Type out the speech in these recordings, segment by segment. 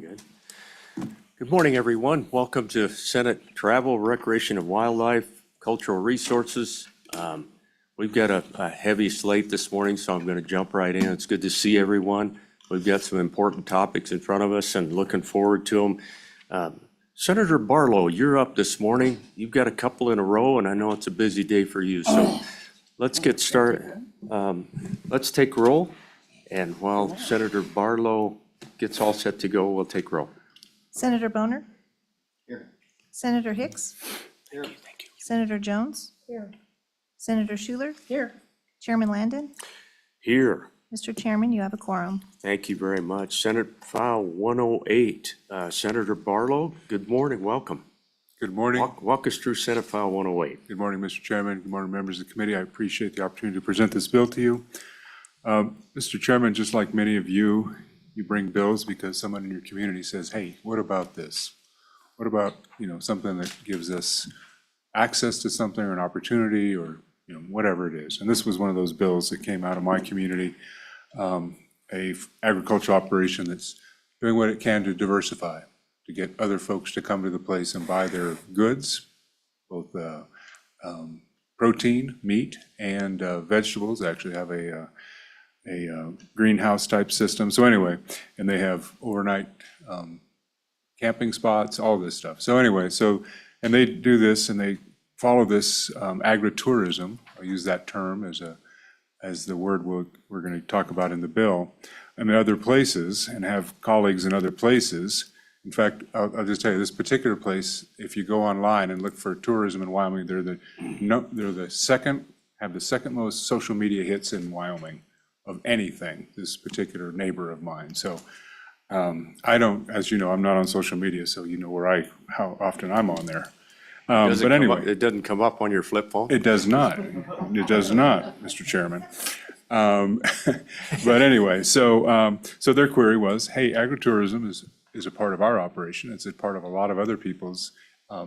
Good. Good morning, everyone. Welcome to Senate Travel, Recreation and Wildlife, Cultural Resources. We've got a heavy slate this morning, so I'm going to jump right in. It's good to see everyone. We've got some important topics in front of us and looking forward to them. Senator Barlow, you're up this morning. You've got a couple in a row, and I know it's a busy day for you. So let's get started. Let's take roll. And while Senator Barlow gets all set to go, we'll take roll. Senator Boner? Here. Senator Hicks? Here. Thank you. Senator Jones? Here. Senator Schuler? Here. Chairman Landon? Here. Mr. Chairman, you have a quorum. Thank you very much. Senate File 108. Senator Barlow, good morning. Welcome. Good morning. Walk us through Senate File 108. Good morning, Mr. Chairman. Good morning, members of the committee. I appreciate the opportunity to present this bill to you. Mr. Chairman, just like many of you, you bring bills because someone in your community says, hey, what about this? What about, something that gives us access to something or an opportunity or, whatever it is. And this was one of those bills that came out of my community, a agricultural operation that's doing what it can to diversify, to get other folks to come to the place and buy their goods, both protein, meat, and vegetables. They actually have a greenhouse type system. So anyway, and they have overnight camping spots, all this stuff. So anyway, and they do this and they follow this agritourism. I'll use that term as the word we're going to talk about in the bill, and in other places, and have colleagues in other places. In fact, I'll just tell you, this particular place, if you go online and look for tourism in Wyoming, they're the second most social media hits in Wyoming of anything, this particular neighbor of mine. So I don't, as you know, I'm not on social media, so you know how often I'm on there. But anyway. It doesn't come up on your flip phone? It does not. It does not, Mr. Chairman. But anyway, so their query was, hey, agritourism is a part of our operation. It's a part of a lot of other people's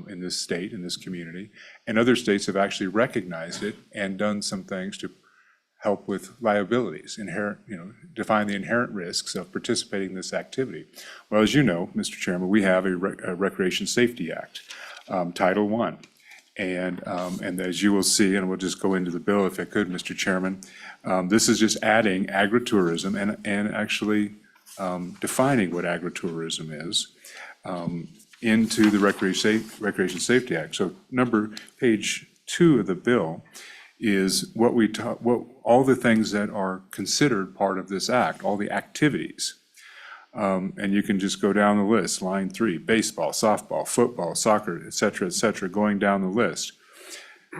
in this state, in this community. And other states have actually recognized it and done some things to help with liabilities, define the inherent risks of participating in this activity. Well, as you know, Mr. Chairman, we have a Recreation Safety Act, Title I. And as you will see, and we'll just go into the bill if I could, Mr. Chairman, this is just adding agritourism and actually defining what agritourism is into the Recreation Safety Act. So page 2 of the bill is what all the things that are considered part of this act, all the activities. And you can just go down the list, line 3, baseball, softball, football, soccer, et cetera, going down the list.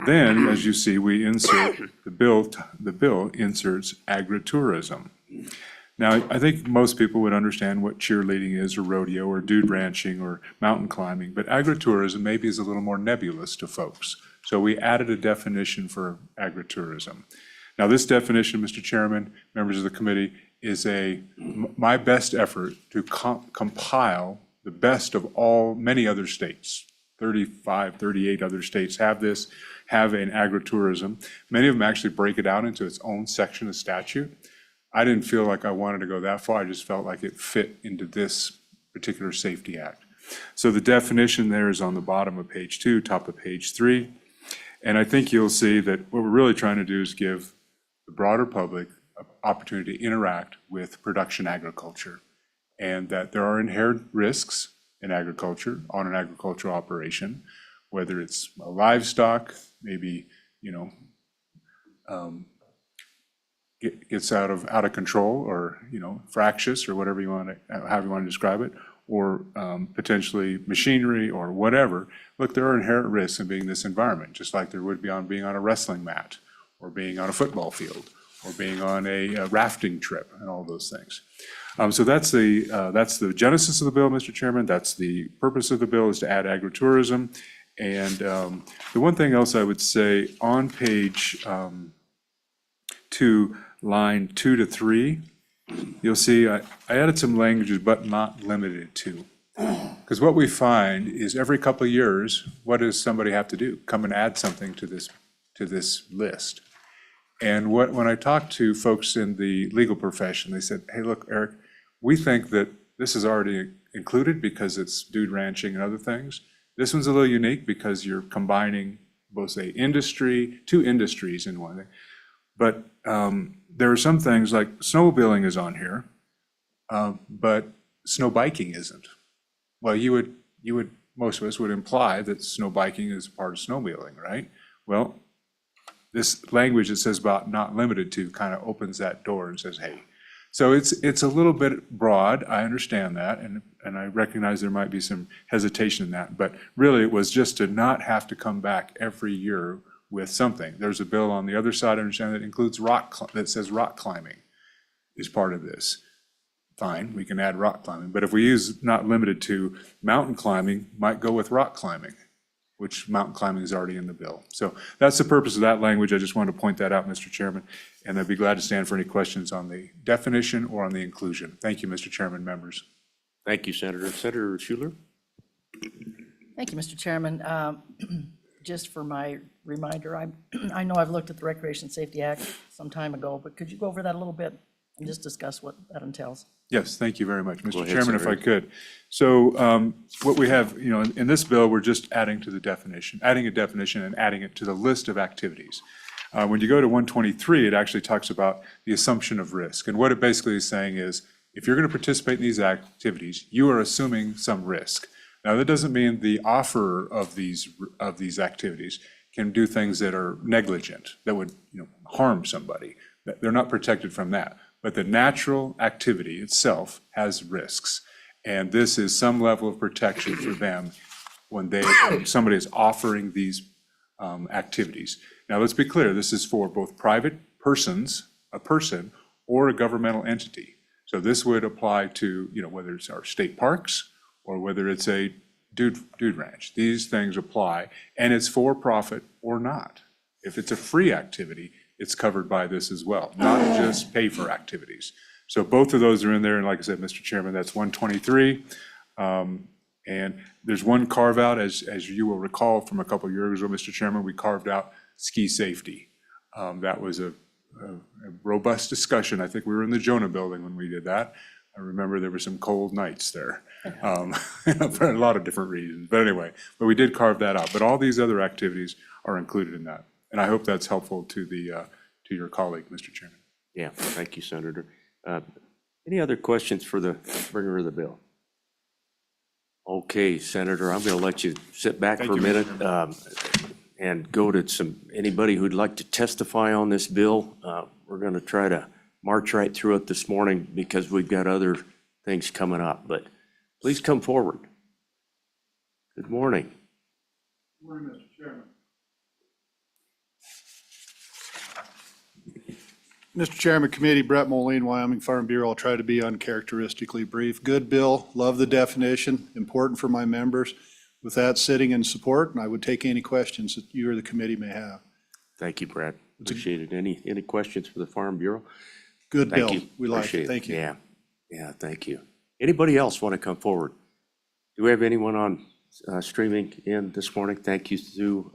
Then, as you see, we insert, the bill inserts agritourism. Now, I think most people would understand what cheerleading is, or rodeo, or dude ranching, or mountain climbing, but agritourism maybe is a little more nebulous to folks. So we added a definition for agritourism. Now, this definition, Mr. Chairman, members of the committee, is my best effort to compile the best of many other states. 35, 38 other states have an agritourism. Many of them actually break it out into its own section of statute. I didn't feel like I wanted to go that far. I just felt like it fit into this particular safety act. So the definition there is on the bottom of page 2, top of page 3. And I think you'll see that what we're really trying to do is give the broader public an opportunity to interact with production agriculture, and that there are inherent risks in agriculture, on an agricultural operation, whether it's livestock, maybe, gets out of control, or, fractious, or whatever however you want to describe it, or potentially machinery or whatever. Look, there are inherent risks in being in this environment, just like there would be on being on a wrestling mat, or being on a football field, or being on a rafting trip, and all those things. So that's the genesis of the bill, Mr. Chairman. That's the purpose of the bill, is to add agritourism. And the one thing else I would say, on page 2, line 2 to 3, you'll see I added some languages, but not limited to. Because what we find is every couple of years, what does somebody have to do? Come and add something to this list. And when I talked to folks in the legal profession, they said, hey, look, Eric, we think that This is already included because it's dude ranching and other things. This one's a little unique because you're combining both two industries in one thing. But there are some things like snowmobiling is on here, but snow biking isn't. Well, most of us would imply that snow biking is part of snowmobiling, right? Well, this language that says about not limited to kind of opens that door and says, hey. So it's a little bit broad, I understand that, and I recognize there might be some hesitation in that, but really it was just to not have to come back every year with something. There's a bill on the other side, I understand, that includes that says rock climbing is part of this. Fine, we can add rock climbing, but if we use not limited to, mountain climbing might go with rock climbing, which mountain climbing is already in the bill. So that's the purpose of that language. I just wanted to point that out, Mr. Chairman, and I'd be glad to stand for any questions on the definition or on the inclusion. Thank you, Mr. Chairman, members. Thank you, Senator. Senator Schuler? Thank you, Mr. Chairman. Just for my reminder, I know I've looked at the Recreation Safety Act some time ago, but could you go over that a little bit and just discuss what that entails? Yes, thank you very much, Go Mr. ahead, Chairman, if I Senator. could. So what we have, in this bill, we're just adding to the definition, adding a definition and adding it to the list of activities. When you go to 123, it actually talks about the assumption of risk. And what it basically is saying is, if you're going to participate in these activities, you are assuming some risk. Now, that doesn't mean the offerer of these activities can do things that are negligent, that would harm somebody. They're not protected from that. But the natural activity itself has risks. And this is some level of protection for them when somebody is offering these activities. Now, let's be clear, this is for both private persons, a person, or a governmental entity. So this would apply to, whether it's our state parks or whether it's a dude ranch. These things apply, and it's for profit or not. If it's a free activity, it's covered by this as well, not just pay for activities. So both of those are in there, and like I said, Mr. Chairman, that's 123. And there's one carve out, as you will recall from a couple of years ago, Mr. Chairman, we carved out ski safety. That was a robust discussion. I think we were in the Jonah building when we did that. I remember there were some cold nights there for a lot of different reasons. But anyway, we did carve that out. But all these other activities are included in that. And I hope that's helpful to your colleague, Mr. Chairman. Yeah, thank you, Senator. Any other questions for the bringer of the bill? Okay, Senator, I'm going to let you sit back Thank for a you, minute Mr. and go to anybody who'd like to testify on this bill. We're going to try to march right through it this morning because we've got other things coming up. But please come forward. Good morning. Good morning, Mr. Chairman. Mr. Chairman, Committee, Brett Moline, Wyoming Farm Bureau. I'll try to be uncharacteristically brief. Good bill, love the definition, important for my members. With that, sitting in support, and I would take any questions that you or the committee may have. Thank you, Brad. Appreciate it. Any questions for the Farm Bureau? Good Thank bill. you. We like Appreciate it. Thank you. Yeah, thank you. Anybody else want to come forward? Do we have anyone on streaming in this morning? Thank you, Sue.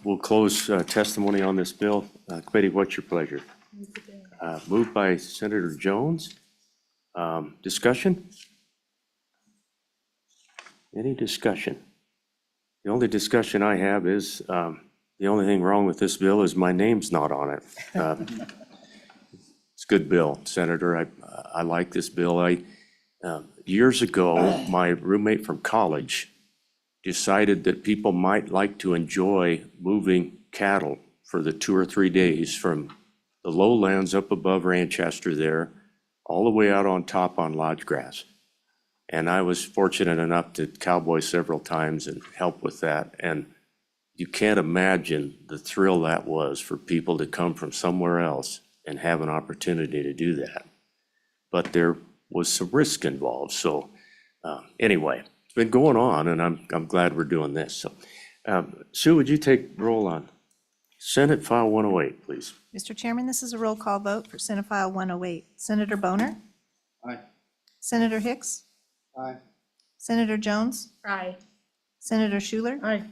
We'll close testimony on this bill. Committee, what's your pleasure? Moved by Senator Jones. Discussion? Any discussion? The only discussion I have is, the only thing wrong with this bill is my name's not on it. It's a good bill, Senator. I like this bill. Years ago, my roommate from college decided that people might like to enjoy moving cattle for the 2 or 3 days from the lowlands up above Ranchester there, all the way out on top on lodge grass. And I was fortunate enough to cowboy several times and help with that. And you can't imagine the thrill that was for people to come from somewhere else and have an opportunity to do that. But there was some risk involved. So anyway, it's been going on, and I'm glad we're doing this. So Sue, would you take roll on Senate File 108, please? Mr. Chairman, this is a roll call vote for Senate File 108. Senator Boner? Aye. Senator Hicks? Aye. Senator Jones? Aye. Senator Schuler? Aye.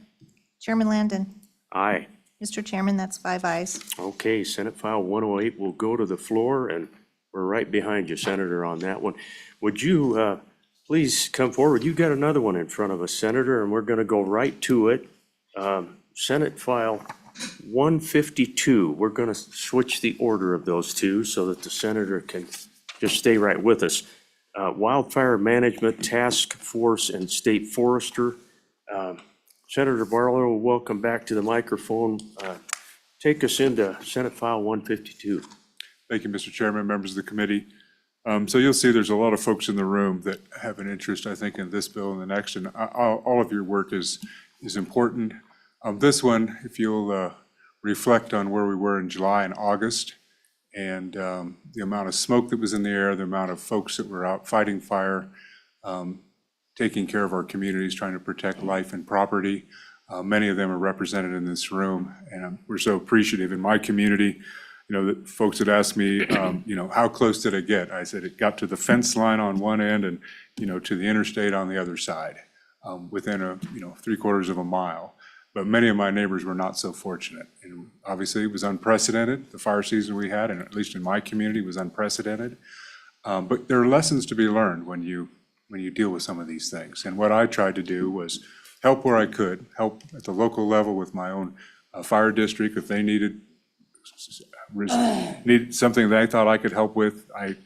Chairman Landon? Aye. Mr. Chairman, that's 5 ayes. Okay, Senate File 108 will go to the floor, and We're right behind you, Senator, on that one. Would you please come forward? You've got another one in front of us, Senator, and we're going to go right to it. Senate File 152. We're going to switch the order of those two so that the senator can just stay right with us. Wildfire Management Task Force and State Forester. Senator Barlow, welcome back to the microphone. Take us into Senate File 152. Thank you, Mr. Chairman, members of the committee. So you'll see there's a lot of folks in the room that have an interest, I think, in this bill and the next, and all of your work is important. This one, if you'll reflect on where we were in July and August, and the amount of smoke that was in the air, the amount of folks that were out fighting fire, taking care of our communities, trying to protect life and property. Many of them are represented in this room, and we're so appreciative. In my community, that folks had asked me, how close did it get? I said it got to the fence line on one end and, to the interstate on the other side, within a, 3/4 of a mile. But many of my neighbors were not so fortunate. And obviously, it was unprecedented. The fire season we had, and at least in my community, was unprecedented. But there are lessons to be learned when you deal with some of these things. And what I tried to do was help where I could, help at the local level with my own fire district. If they needed something that I thought I could help with, I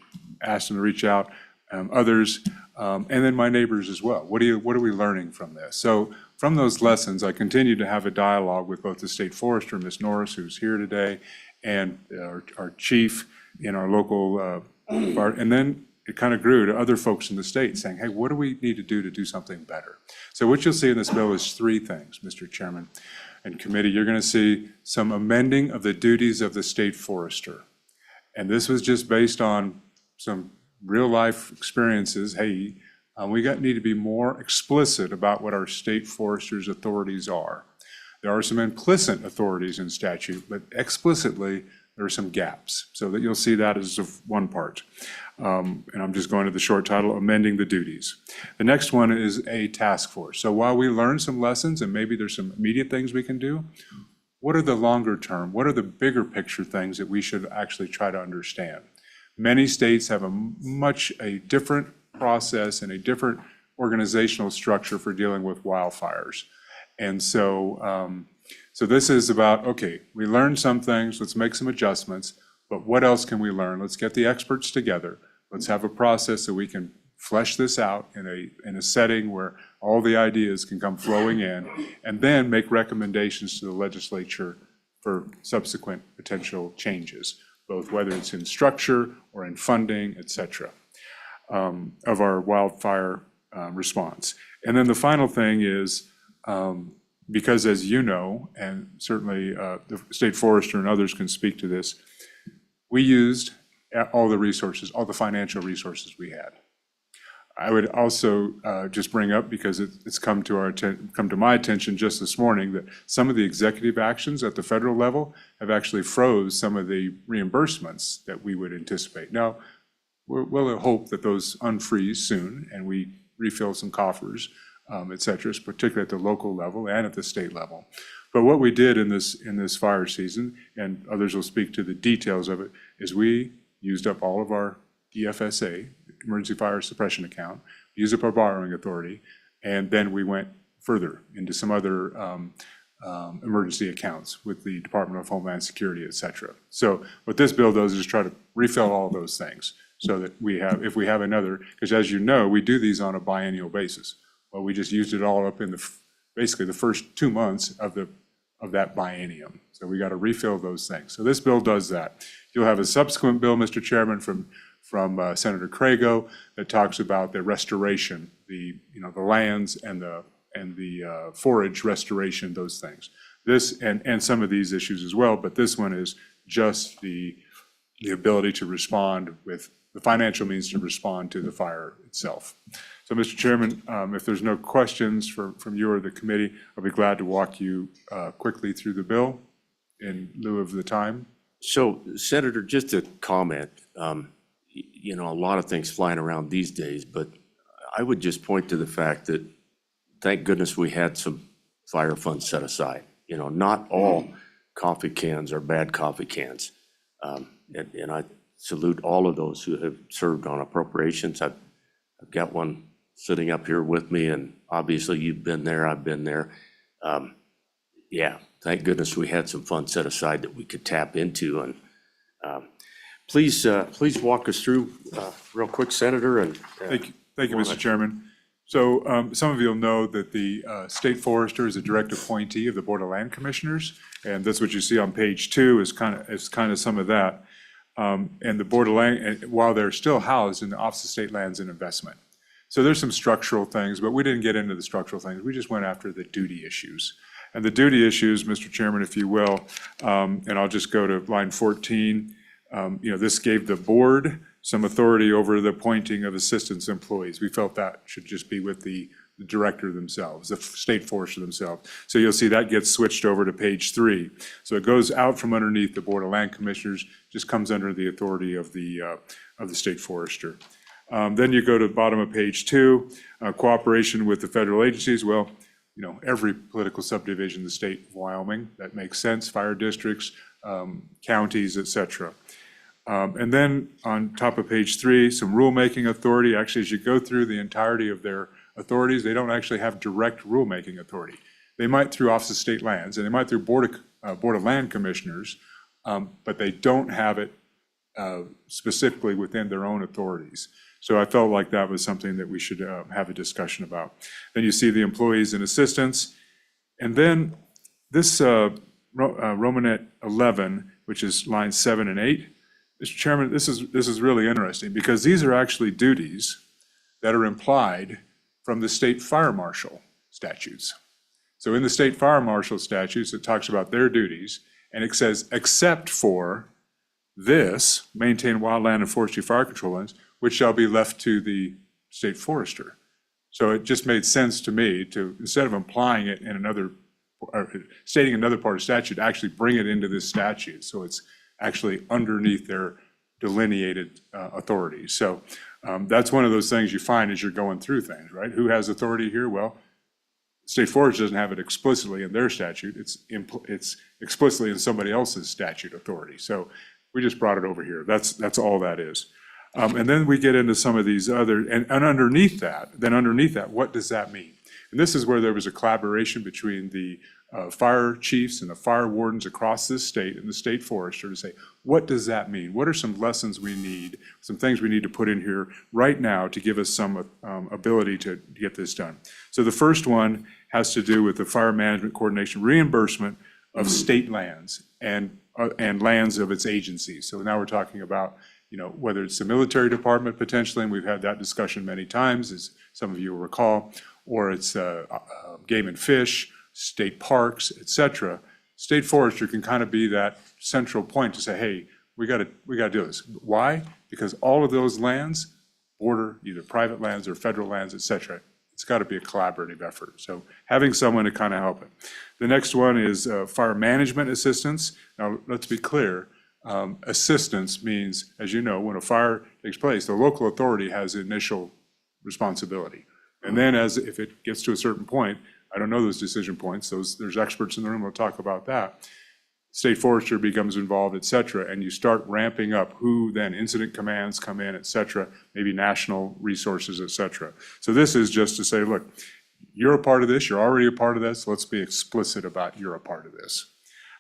asked them to reach out. Others, and then my neighbors as well. What are we learning from this? So from those lessons, I continue to have a dialogue with both the state forester, Ms. Norris, who's here today, and our chief in our local fire. And then it kind of grew to other folks in the state saying, hey, what do we need to do something better? So what you'll see in this bill is three things, Mr. Chairman and committee. You're going to see some amending of the duties of the state forester. And this was just based on some real life experiences. Hey, we need to be more explicit about what our state forester's authorities are. There are some implicit authorities in statute, but explicitly there are some gaps. So that you'll see that as one part. And I'm just going to the short title, amending the duties. The next one is a task force. So while we learn some lessons and maybe there's some immediate things we can do, what are the longer term, what are the bigger picture things that we should actually try to understand? Many states have a different process and a different organizational structure for dealing with wildfires. And so, so this is about, okay, we learned some things, let's make some adjustments, but what else can we learn? Let's get the experts together. Let's have a process so we can flesh this out in a setting where all the ideas can come flowing in, and then make recommendations to the legislature for subsequent potential changes, both whether it's in structure or in funding, et cetera, of our wildfire response. And then the final thing is, because as you know, and certainly the state forester and others can speak to this, we used all the resources, all the financial resources we had. I would also just bring up, because it's come to my attention just this morning, that some of the executive actions at the federal level have actually froze some of the reimbursements that we would anticipate. Now, we'll hope that those unfreeze soon and we refill some coffers, et cetera, particularly at the local level and at the state level. But what we did in this fire season, and others will speak to the details of it, is we used up all of our EFSA, Emergency Fire Suppression Account, used up our borrowing authority, and then we went further into some other emergency accounts with the Department of Homeland Security, et cetera. So what this bill does is try to refill all those things so that we have, if we have another, because as you know, we do these on a biennial basis. Well, we just used it all up in basically the first 2 months of that biennium. So we got to refill those things. So this bill does that. You'll have a subsequent bill, Mr. Chairman, from Senator Crago that talks about the restoration, the lands and the forage restoration, those things. This and some of these issues as well, but this one is just the ability to respond with the financial means to respond to the fire itself. So, Mr. Chairman, if there's no questions from you or the committee, I'll be glad to walk you quickly through the bill in lieu of the time. So, Senator, just a comment. A lot of things flying around these days, but I would just point to the fact that thank goodness we had some fire funds set aside. Not all coffee cans are bad coffee cans. And salute all of those who have served on appropriations. I've got one sitting up here with me, and obviously you've been there, I've been there. Yeah, thank goodness we had some funds set aside that we could tap into. And please walk us through real quick, Senator. And Thank you, Mr. Chairman. So some of you will know that the state forester is a direct appointee of the Board of Land Commissioners, and that's what you see on page 2 is kind of some of that. And the Board of Land, while they're still housed in the Office of State Lands and Investment. So there's some structural things, but we didn't get into the structural things. We just went after the duty issues. And the duty issues, Mr. Chairman, if you will, and I'll just go to line 14. This gave the board some authority over the appointing of assistance employees. We felt that should just be with the director themselves, the state forester themselves. So you'll see that gets switched over to page 3. So it goes out from underneath the Board of Land Commissioners, just comes under the authority of the state forester. Then you go to the bottom of page 2, cooperation with the federal agencies. Well, every political subdivision in the state of Wyoming, that makes sense, fire districts, counties, et cetera. And then on top of page 3, some rulemaking authority. Actually, as you go through the entirety of their authorities, they don't actually have direct rulemaking authority. They might through Office of State Lands, and they might through Board of Land Commissioners, but they don't have it specifically within their own authorities. So I felt like that was something that we should have a discussion about. Then you see the employees and assistants. And then this Romanet 11, which is lines 7 and 8, Mr. Chairman, this is really interesting because these are actually duties that are implied from the state fire marshal statutes. So in the state fire marshal statutes, it talks about their duties, and it says, except for this, maintain wildland and forestry fire control lands, which shall be left to the state forester. So it just made sense to me to, instead of implying it in another, or stating another part of statute, actually bring it into this statute. So it's actually underneath their delineated authorities. So that's one of those things you find as you're going through things, right? Who has authority here? Well, state forest doesn't have it explicitly in their statute. It's explicitly in somebody else's statute authority. So we just brought it over here. That's all that is. And then we get into some of these other, and underneath that, what does that mean? And this is where there was a collaboration between the fire chiefs and the fire wardens across this state and the state forester to say, what does that mean? What are some lessons we need, some things we need to put in here right now to give us some ability to get this done? So the first one has to do with the fire management coordination reimbursement of state lands and lands of its agencies. So now we're talking about, whether it's the military department potentially, and we've had that discussion many times, as some of you will recall, or it's game and fish, state parks, et cetera. State forester can kind of be that central point to say, hey, we got to do this. Why? Because all of those lands border either private lands or federal lands, et cetera. It's got to be a collaborative effort. So having someone to kind of help it. The next one is fire management assistance. Now, let's be clear. Assistance means, as you know, when a fire takes place, the local authority has initial responsibility. And then if it gets to a certain point, I don't know those decision points, there's experts in the room who'll talk about that. State forester becomes involved, et cetera, and you start ramping up who then incident commands come in, et cetera, maybe national resources, et cetera. So this is just to say, look, you're a part of this, you're already a part of this, let's be explicit about you're a part of this.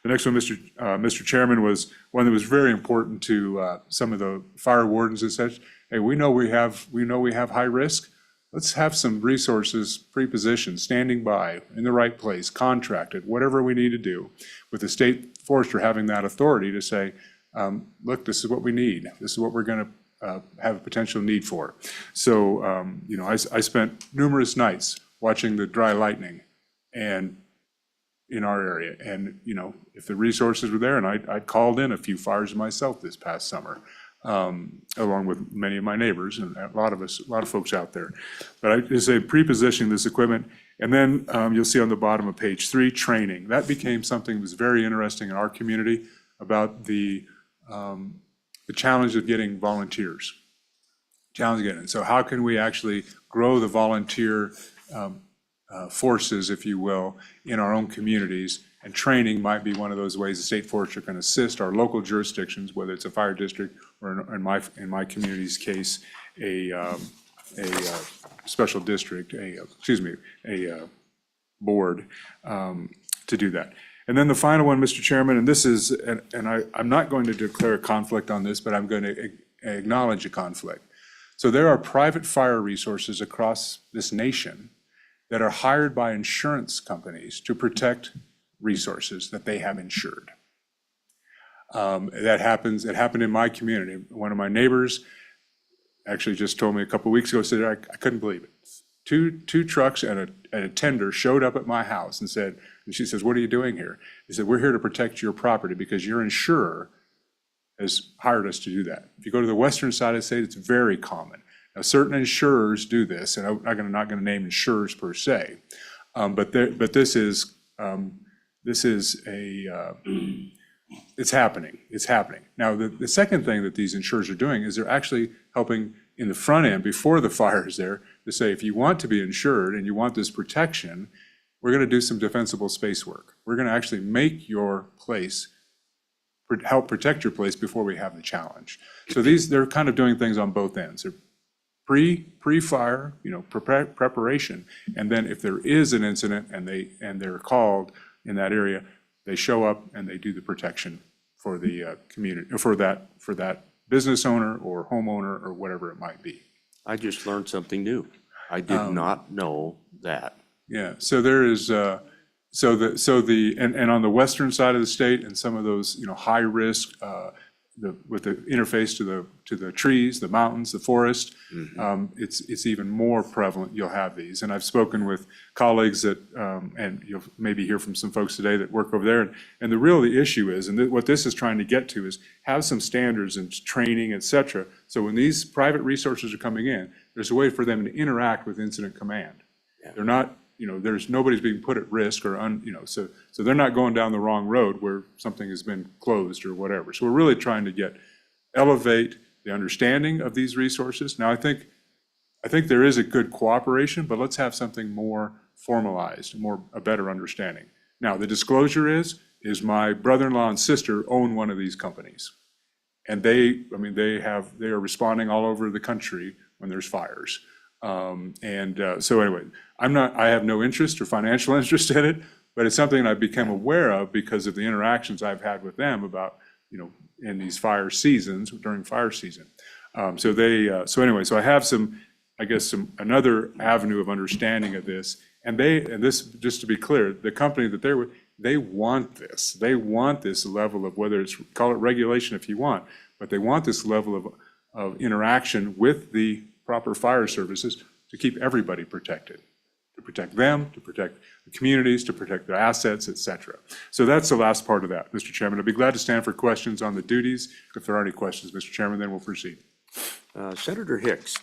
The next one, Mr. Chairman, was one that was very important to some of the fire wardens and such. Hey, we know we have high risk. Let's have some resources pre-positioned, standing by, in the right place, contracted, whatever we need to do, with the state forester having that authority to say, look, this is what we need. This is what we're going to have a potential need for. So, I spent numerous nights watching the dry lightning and in our area. And, if the resources were there, and I called in a few fires myself this past summer, along with many of my neighbors and a lot of folks out there. But I just say pre-positioning this equipment, and then you'll see on the bottom of page 3, training. That became something that was very interesting in our community about the challenge of getting volunteers. So how can we actually grow the volunteer forces, if you will, in our own communities And training might be one of those ways the state forester can assist our local jurisdictions, whether it's a fire district or in my community's case, a special district, a board to do that. And then the final one, Mr. Chairman, and this is, and I'm not going to declare a conflict on this, but I'm going to acknowledge a conflict. So there are private fire resources across this nation that are hired by insurance companies to protect resources that they have insured. It happened in my community. One of my neighbors actually just told me a couple of weeks ago, said, I couldn't believe it. Two trucks and a tender showed up at my house and said, and she says, what are you doing here? He said, we're here to protect your property because your insurer has hired us to do that. If you go to the western side of the state, it's very common. Now, certain insurers do this, and I'm not going to name insurers per se, but this is it's happening. It's happening. Now, the second thing that these insurers are doing is they're actually helping in the front end before the fire is there to say, if you want to be insured and you want this protection, we're going to do some defensible space work. We're going to actually make your place, help protect your place before we have the challenge. So they're kind of doing things on both ends. They're pre-fire, preparation, and then if there is an incident and they're called in that area, they show up and they do the protection for the community, for that business owner or homeowner or whatever it might be. I just learned something new. I did not know that. Yeah, so there is, and on the western side of the state and some of those, high risk, with the interface to the trees, the mountains, the forest, it's even more prevalent. You'll have these, and I've spoken with colleagues that, and you'll maybe hear from some folks today that work over there. And the issue is, and what this is trying to get to is have some standards and training, et cetera. So when these private resources are coming in, there's a way for them to interact with incident command. Yeah. They're not, nobody's being put at risk or so they're not going down the wrong road where something has been closed or whatever. So we're really trying to elevate the understanding of these resources. Now, I think there is a good cooperation, but let's have something more formalized, a better understanding. Now, the disclosure is my brother-in-law and sister own one of these companies. And they are responding all over the country when there's fires. So anyway, I have no interest or financial interest in it, but it's something I've become aware of because of the interactions I've had with them about, in these fire seasons, during fire season. So I have another avenue of understanding of this. And this, just to be clear, the company that they're with, they want this. They want this level of, whether it's, call it regulation if you want, but they want this level of interaction with the proper fire services to keep everybody protected, to protect them, to protect the communities, to protect their assets, et cetera. So that's the last part of that, Mr. Chairman. I'd be glad to stand for questions on the duties. If there are any questions, Mr. Chairman, then we'll proceed. Senator Hicks.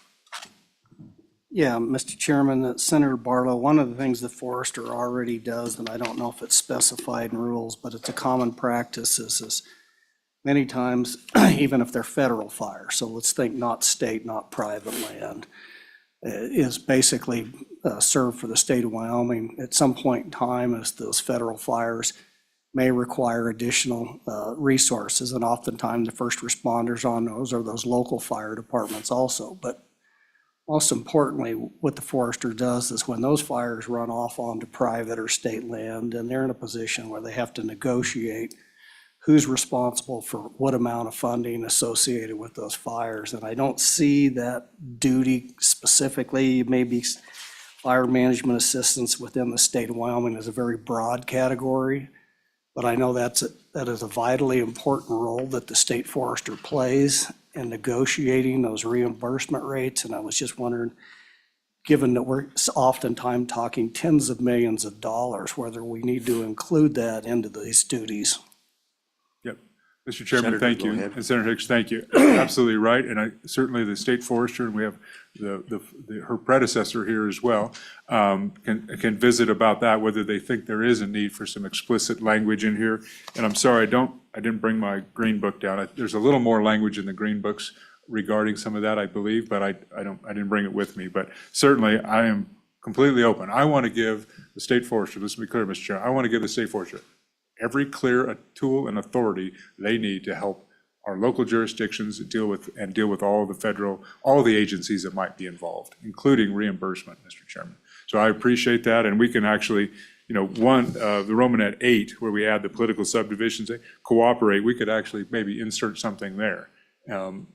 Yeah, Mr. Chairman, Senator Barlow, one of the things the forester already does, and I don't know if it's specified in rules, but it's a common practice, is many times, even if they're federal fires, so let's think not state, not private land, is basically served for the state of Wyoming at some point in time as those federal fires may require additional resources. And oftentimes the first responders on those are those local fire departments also. But most importantly, what the forester does is when those fires run off onto private or state land, and they're in a position where they have to negotiate who's responsible for what amount of funding associated with those fires. And I don't see that duty specifically. Maybe fire management assistance within the state of Wyoming is a very broad category, but I know that is a vitally important role that the state forester plays in negotiating those reimbursement rates. And I was just wondering, given that we're oftentimes talking tens of millions of dollars, whether we need to include that into these duties. Yep. Mr. Chairman, Senator, thank go you. ahead. And Senator Hicks, thank you. Absolutely right. And certainly the state forester, and we have her predecessor here as well, can visit about that, whether they think there is a need for some explicit language in here. And I'm sorry, I didn't bring my green book down. There's a little more language in the green books regarding some of that, I believe, but I didn't bring it with me. But certainly I am completely open. I want to give the state forester, let's be clear, Mr. Chair, I want to give the state forester every clear tool and authority they need to help our local jurisdictions deal with all the agencies that might be involved, including reimbursement, Mr. Chairman. So I appreciate that, and we can actually, the Romanet 8, where we add the political subdivisions, cooperate, we could actually maybe insert something there, and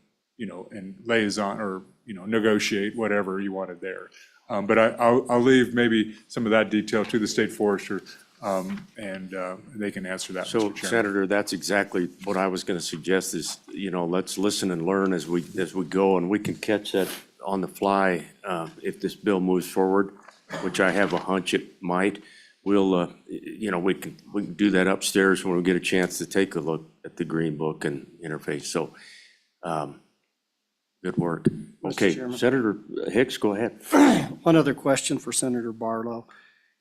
liaison or, negotiate whatever you wanted there. But I'll leave maybe some of that detail to the state forester, and they can answer that, So Mr. Chairman. Senator, that's exactly what I was going to suggest is, let's listen and learn as we go, and we can catch that on the fly if this bill moves forward, which I have a hunch it might. We'll, we can do that upstairs when we get a chance to take a look at the Green Book and interface. So, good work. Okay, Chairman. Senator Hicks, go ahead. One other question for Senator Barlow.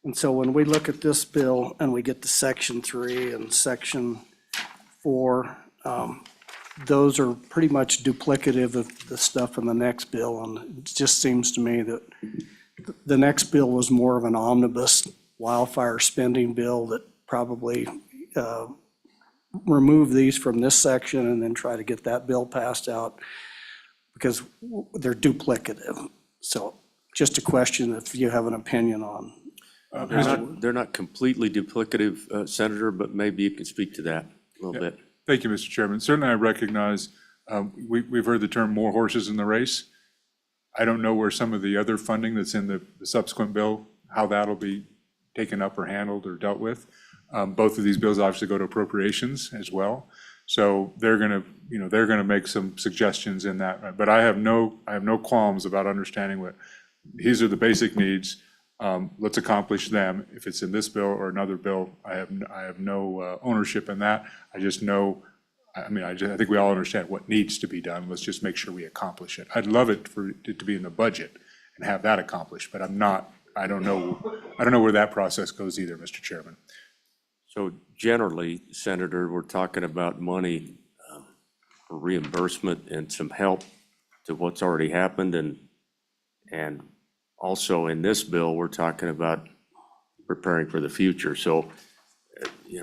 And so when we look at this bill and we get to Section 3 and Section 4, those are pretty much duplicative of the stuff in the next bill. And it just seems to me that the next bill was more of an omnibus wildfire spending bill that probably remove these from this section and then try to get that bill passed out because they're duplicative. So just a question if you have an opinion on. They're not completely duplicative, Senator, but maybe you can speak to that a little bit. Thank you, Mr. Chairman. Certainly, I recognize, we've heard the term more horses in the race. I don't know where some of the other funding that's in the subsequent bill, how that'll be taken up or handled or dealt with. Both of these bills obviously go to appropriations as well. So they're gonna make some suggestions in that. But I have no qualms about understanding what, these are the basic needs. Let's accomplish them. If it's in this bill or another bill, I have no ownership in that. I just know, I think we all understand what needs to be done. Let's just make sure we accomplish it. I'd love it for it to be in the budget and have that accomplished, but I don't know where that process goes either, Mr. Chairman. So generally, Senator, we're talking about money for reimbursement and some help to what's already happened. And also in this bill, we're talking about preparing for the future. So,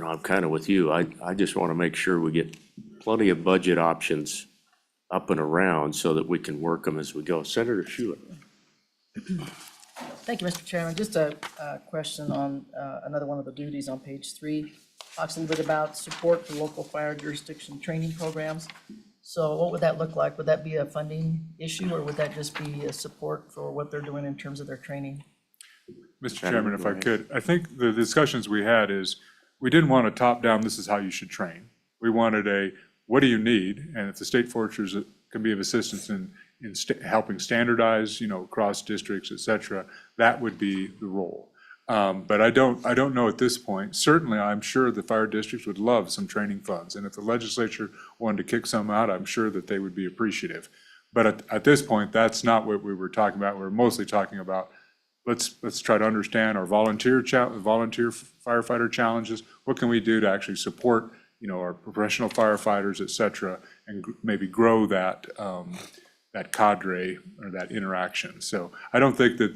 I'm kind of with you. I just want to make sure we get plenty of budget options up and around so that we can work them as we go. Senator Schuler. Thank you, Mr. Chairman. Just a question on another one of the duties on page 3. Talks a little bit about support for local fire jurisdiction training programs. So what would that look like? Would that be a funding issue, or would that just be a support for what they're doing in terms of their training? Mr. Chairman, if I could, I think the discussions we had is, we didn't want a top-down, this is how you should train. We wanted what do you need? And if the state foresters can be of assistance in helping standardize, across districts, et cetera, that would be the role. But I don't know at this point. Certainly, I'm sure the fire districts would love some training funds. And if the legislature wanted to kick some out, I'm sure that they would be appreciative. But at this point, that's not what we were talking about. We're mostly talking about, let's try to understand our volunteer firefighter challenges. What can we do to actually support, our professional firefighters, et cetera, and maybe grow that cadre or that interaction. So I don't think that,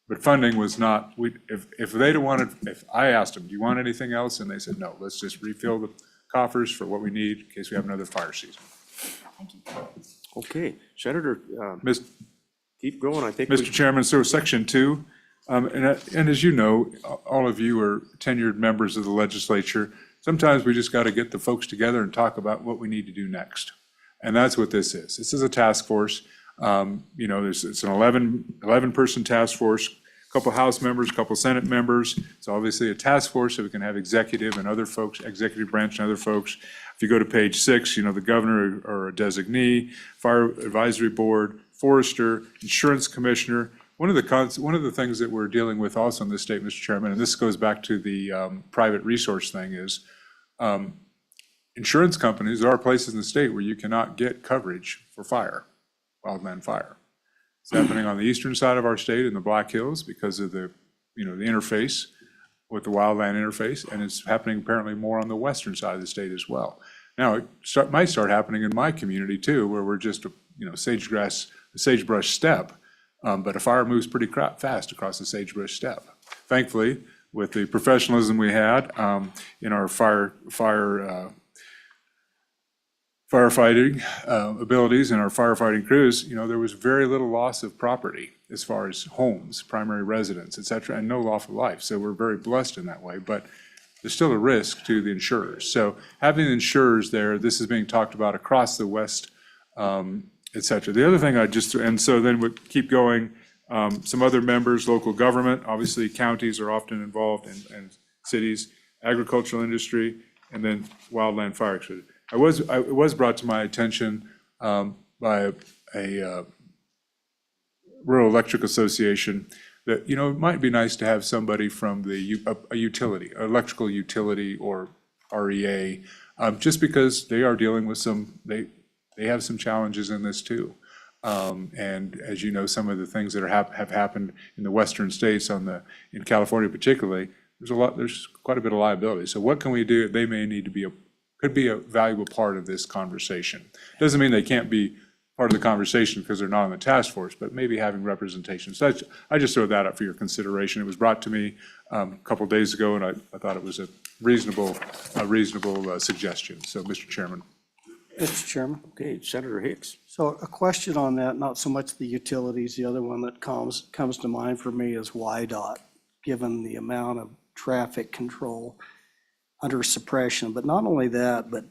but funding was not, if they don't want it, if I asked them, do you want anything else? And they said, no, let's just refill the coffers for what we need in case we have another fire season. Thank you. Okay, Senator, Mis- keep going. I think Mr. Chairman, so Section 2, and as you know, all of you are tenured members of the legislature. Sometimes we just got to get the folks together and talk about what we need to do next. And that's what this is. This is a task force. It's an 11-person task force, a couple House members, a couple Senate members. It's obviously a task force, so we can have executive and other folks, executive branch and other folks. If you go to page 6, the governor or a designee, fire advisory board, forester, insurance commissioner. One of the things that we're dealing with also in this state, Mr. Chairman, and this goes back to the private resource thing, is insurance companies. There are places in the state where you cannot get coverage for fire, wildland fire. It's happening on the eastern side of our state in the Black Hills because of the interface with the wildland interface, and it's happening apparently more on the western side of the state as well. Now, it might start happening in my community too, where we're just sagebrush steppe, but a fire moves pretty fast across the sagebrush steppe. Thankfully, with the professionalism we had in our firefighting abilities and our firefighting crews, there was very little loss of property as far as homes, primary residence, et cetera, and no loss of life. So we're very blessed in that way, but there's still a risk to the insurers. So having the insurers there, this is being talked about across the West, et cetera. The other thing and so then we keep going, some other members, local government, obviously counties are often involved and cities, agricultural industry, and then wildland fire. It was brought to my attention by a Rural Electric Association that, it might be nice to have somebody from a utility, electrical utility or REA, just because they are dealing with they have some challenges in this too. And as you know, some of the things that have happened in the western states in California particularly, there's quite a bit of liability. So what can we do? They may need to could be a valuable part of this conversation. Doesn't mean they can't be part of the conversation because they're not on the task force, but maybe having representation. So I just throw that up for your consideration. It was brought to me a couple of days ago, and I thought it was a reasonable suggestion. So, Mr. Chairman. Mr. Chairman, Okay, Senator Hicks. so a question on that, not so much the utilities, the other one that comes to mind for me is YDOT, given the amount of traffic control under suppression, but not only that, but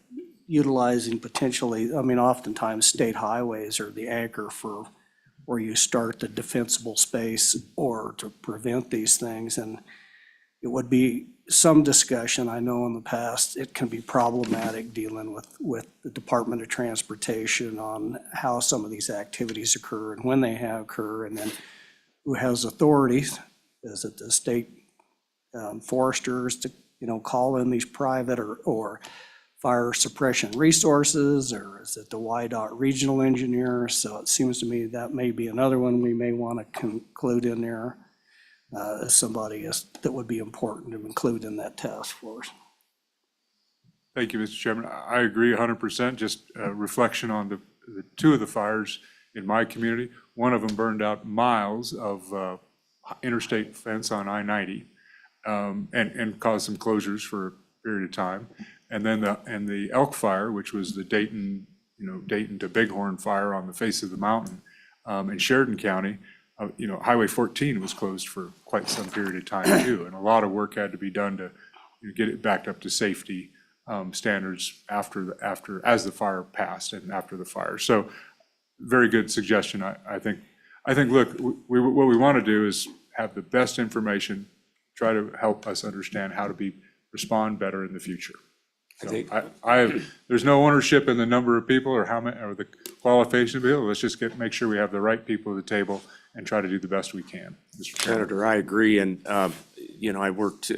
utilizing potentially, oftentimes state highways are the anchor for where you start the defensible space or to prevent these things. And it would be some discussion, I know in the past, it can be problematic dealing with the Department of Transportation on how some of these activities occur and when they occur, and then who has authorities. Is it the state foresters to, call in these private or fire suppression resources, or is it the YDOT regional engineer? So it seems to me that may be another one we may want to include in there as somebody that would be important to include in that task force. Thank you, Mr. Chairman. I agree 100%. Just a reflection on the two of the fires in my community. One of them burned out miles of interstate fence on I-90 and caused some closures for a period of time. And then the Elk Fire, which was the Dayton to Bighorn fire on the face of the mountain in Sheridan County, Highway 14 was closed for quite some period of time too. And a lot of work had to be done to get it backed up to safety standards as the fire passed and after the fire. So very good suggestion. I think, look, what we want to do is have the best information, try to help us understand how to respond better in the future. So there's no ownership in the number of people or how many or the qualification of people. Let's just make sure we have the right people at the table and try to do the best we can. Mr. Chairman. Senator, I agree. And, I worked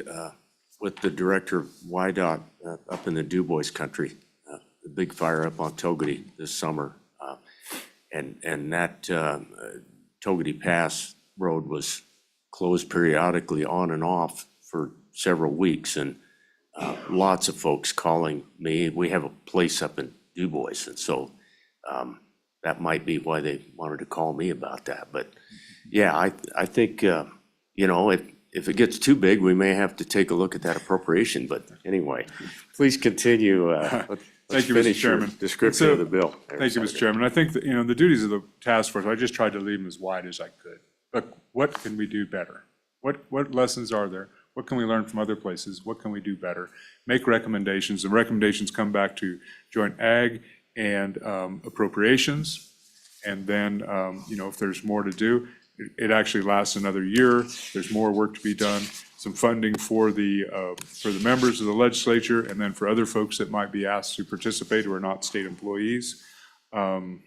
with the director of YDOT up in the Du Bois country, the big fire up on Togety this summer. And that Togety Pass road was closed periodically on and off for several weeks. And lots of folks calling me. We have a place up in Du Bois, and so that might be why they wanted to call me about that. But yeah, I think if it gets too big, we may have to take a look at that appropriation. But anyway, please continue. Let's Thank you, Mr. finish your Chairman. description of the bill. Thank you, Mr. Chairman. I think that, the duties of the task force, I just tried to leave them as wide as I could. But what can we do better? What lessons are there? What can we learn from other places? What can we do better? Make recommendations. The recommendations come back to joint ag and appropriations. And then, if there's more to do, it actually lasts another year. There's more work to be done. Some funding for the members of the legislature, and then for other folks that might be asked to participate who are not state employees. And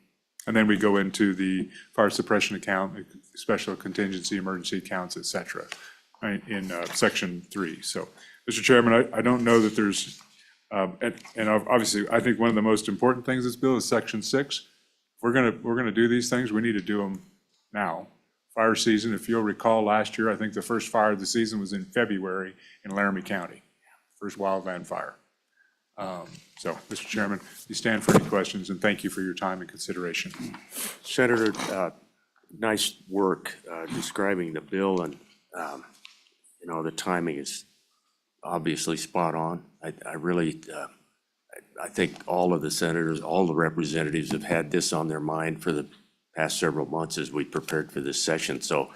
then we go into the fire suppression account, special contingency, emergency accounts, et cetera, in section 3. So, Mr. Chairman, I don't know that there's, and obviously, I think one of the most important things in this bill is section 6. We're gonna do these things, we need to do them now. Fire season, if you'll recall last year, I think the first fire of the season was in February in Laramie County, first wildland fire. So, Mr. Chairman, you stand for any questions, and thank you for your time and consideration. Senator, nice work describing the bill, and the timing is obviously spot on. I really, I think all of the senators, all the representatives have had this on their mind for the past several months as we prepared for this session. So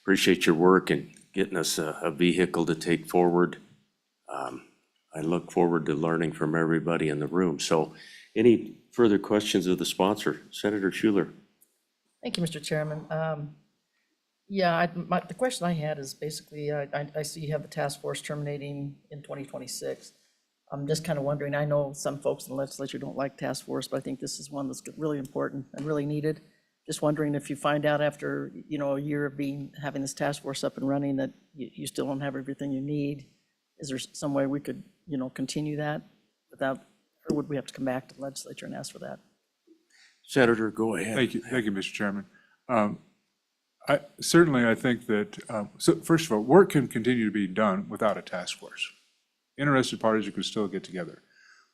appreciate your work and getting us a vehicle to take forward. I look forward to learning from everybody in the room. So any further questions of the sponsor? Senator Schuler. Thank you, Mr. Chairman. Yeah, the question I had is basically, I see you have the task force terminating in 2026. I'm just kind of wondering, I know some folks in the legislature don't like task force, but I think this is one that's really important and really needed. Just wondering if you find out after, a year of having this task force up and running that you still don't have everything you need. Is there some way we could, continue that without, or would we have to come back to the legislature and ask for that? Senator, go ahead. Thank you, Mr. Chairman. I think that, so first of all, work can continue to be done without a task force. Interested parties could still get together.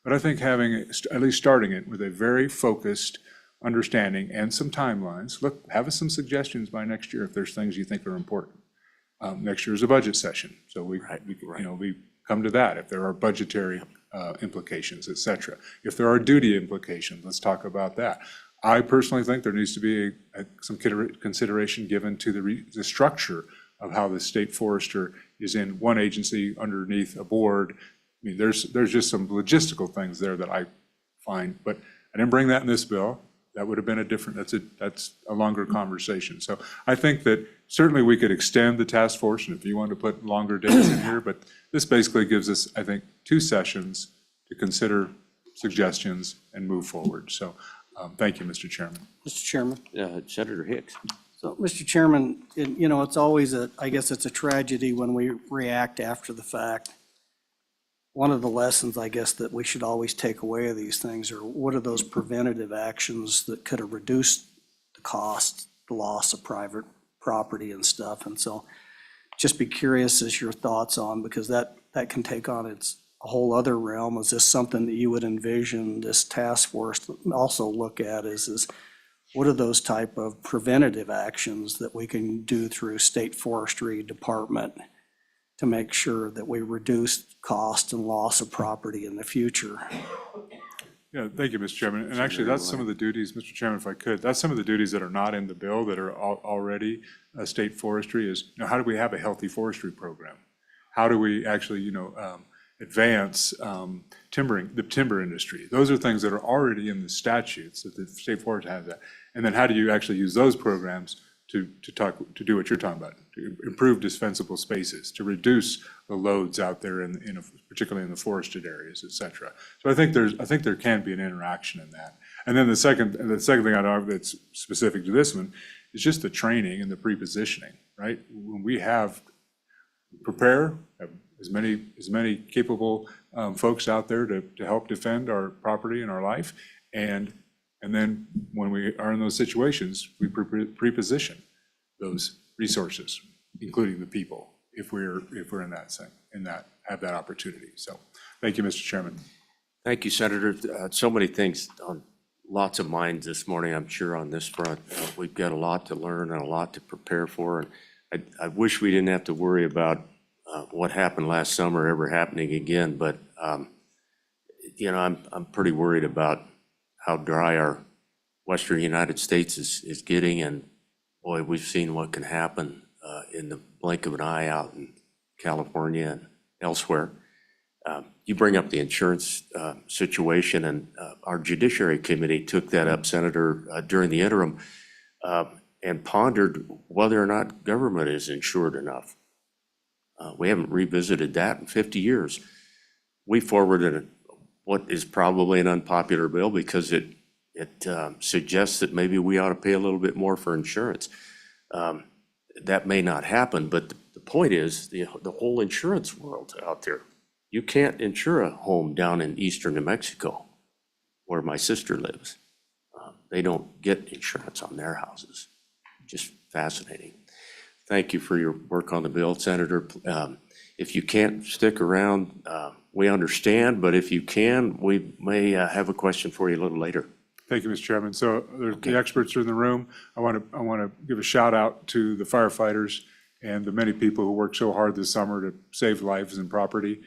But I think having, at least starting it with a very focused understanding and some timelines. Look, have us some suggestions by next year if there's things you think are important. Next year is a budget session, so we come to that if there are budgetary implications, et cetera. If there are duty implications, let's talk about that. I personally think there needs to be some consideration given to the structure of how the state forester is in one agency underneath a board. I mean, there's just some logistical things there that I find, but I didn't bring that in this bill. That would have been that's a longer conversation. So I think that certainly we could extend the task force, and if you want to put longer dates in here, but this basically gives us, I think, 2 sessions to consider suggestions and move forward. So thank you, Mr. Chairman. Mr. Chairman. Senator Hicks. So, Mr. Chairman, it's always I guess it's a tragedy when we react after the fact. One of the lessons, I guess, that we should always take away of these things are what are those preventative actions that could have reduced the cost, the loss of private property and stuff. And so just be curious as your thoughts on, because that can take on a whole other realm. Is this something that you would envision this task force to also look at is what are those type of preventative actions that we can do through State Forestry Department to make sure that we reduce cost and loss of property in the future? Yeah, thank you, Mr. Chairman. And actually, that's some of the duties, Mr. Chairman, if I could, that's some of the duties that are not in the bill that are already state forestry is, how do we have a healthy forestry program? How do we actually, advance the timber industry? Those are things that are already in the statutes that the state forest has that. And then how do you actually use those programs to do what you're talking about, to improve dispensable spaces, to reduce the loads out there particularly in the forested areas, et cetera. So I think there can be an interaction in that. And then the second thing I'd argue that's specific to this one is just the training and the pre-positioning, right? When we have as many capable folks out there to help defend our property and our life, and then when we are in those situations, we pre-position those resources, including the people, if we're in that have that opportunity. So, thank you, Mr. Chairman. Thank you, Senator. So many things on lots of minds this morning, I'm sure, on this front. We've got a lot to learn and a lot to prepare for. And I wish we didn't have to worry about what happened last summer ever happening again. But, I'm pretty worried about how dry our Western United States is getting. And boy, we've seen what can happen in the blink of an eye out in California and elsewhere. You bring up the insurance situation, and our Judiciary Committee took that up, Senator, during the interim, and pondered whether or not government is insured enough. We haven't revisited that in 50 years. We forwarded what is probably an unpopular bill because it suggests that maybe we ought to pay a little bit more for insurance. That may not happen, but the point is the whole insurance world out there. You can't insure a home down in eastern New Mexico where my sister lives. They don't get insurance on their houses. Just fascinating. Thank you for your work on the bill, Senator. If you can't stick around, we understand, but if you can, we may have a question for you a little later. Thank you, Mr. Chairman. So the experts are in the room. I want to give a shout out to the firefighters and the many people who worked so hard this summer to save lives and property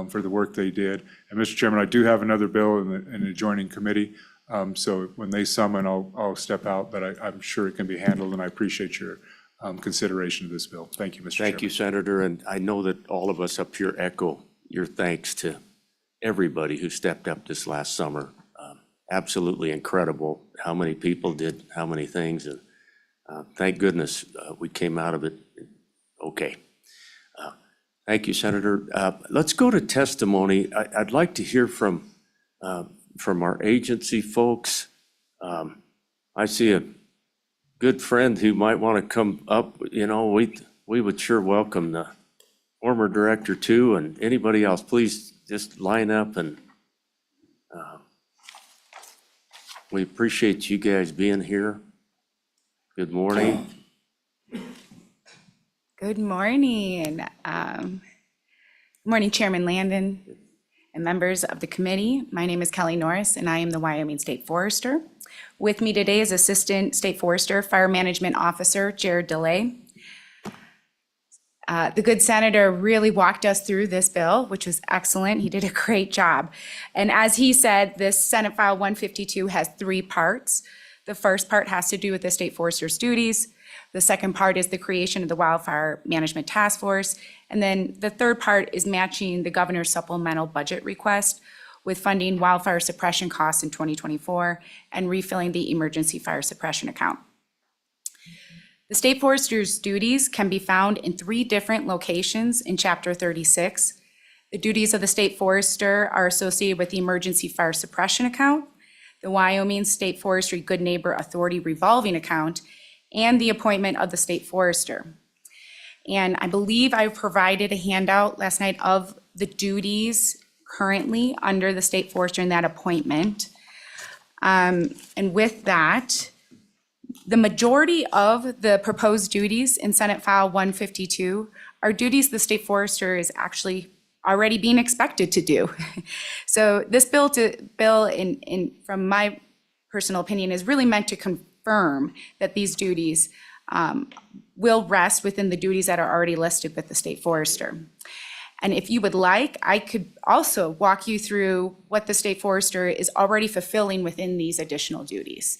for the work they did. And Mr. Chairman, I do have another bill in an adjoining committee. So when they summon, I'll step out, but I'm sure it can be handled, and I appreciate your consideration of this bill. Thank you, Mr. Chairman. Thank you, Senator, and I know that all of us up here echo your thanks to everybody who stepped up this last summer. Absolutely incredible how many people did how many things, and thank goodness we came out of it okay. Thank you, Senator. Let's go to testimony. I'd like to hear from our agency folks. I see a good friend who might want to come up. You know, we would sure welcome the former director too, and anybody else. Please just line up, and we appreciate you guys being here. Good morning. Good morning. Morning, Chairman Landon and members of the committee. My name is Kelly Norris, and I am the Wyoming State Forester. With me today is Assistant State Forester, Fire Management Officer Jared DeLay. The good senator really walked us through this bill, which was excellent. He did a great job. And as he said, this Senate File 152 has 3 parts. The first part has to do with the state forester's duties. The second part is the creation of the Wildfire Management Task Force. And then the third part is matching the governor's supplemental budget request with funding wildfire suppression costs in 2024 and refilling the emergency fire suppression account. The state forester's duties can be found in 3 different locations in Chapter 36. The duties of the state forester are associated with the emergency fire suppression account, the Wyoming State Forestry Good Neighbor Authority revolving account, and the appointment of the state forester. And I believe I provided a handout last night of the duties currently under the state forester in that appointment. And with that, the majority of the proposed duties in Senate File 152 are duties the state forester is actually already being expected to do. So this bill from my personal opinion is really meant to confirm that these duties will rest within the duties that are already listed with the state forester. And if you would like, I could also walk you through what the state forester is already fulfilling within these additional duties.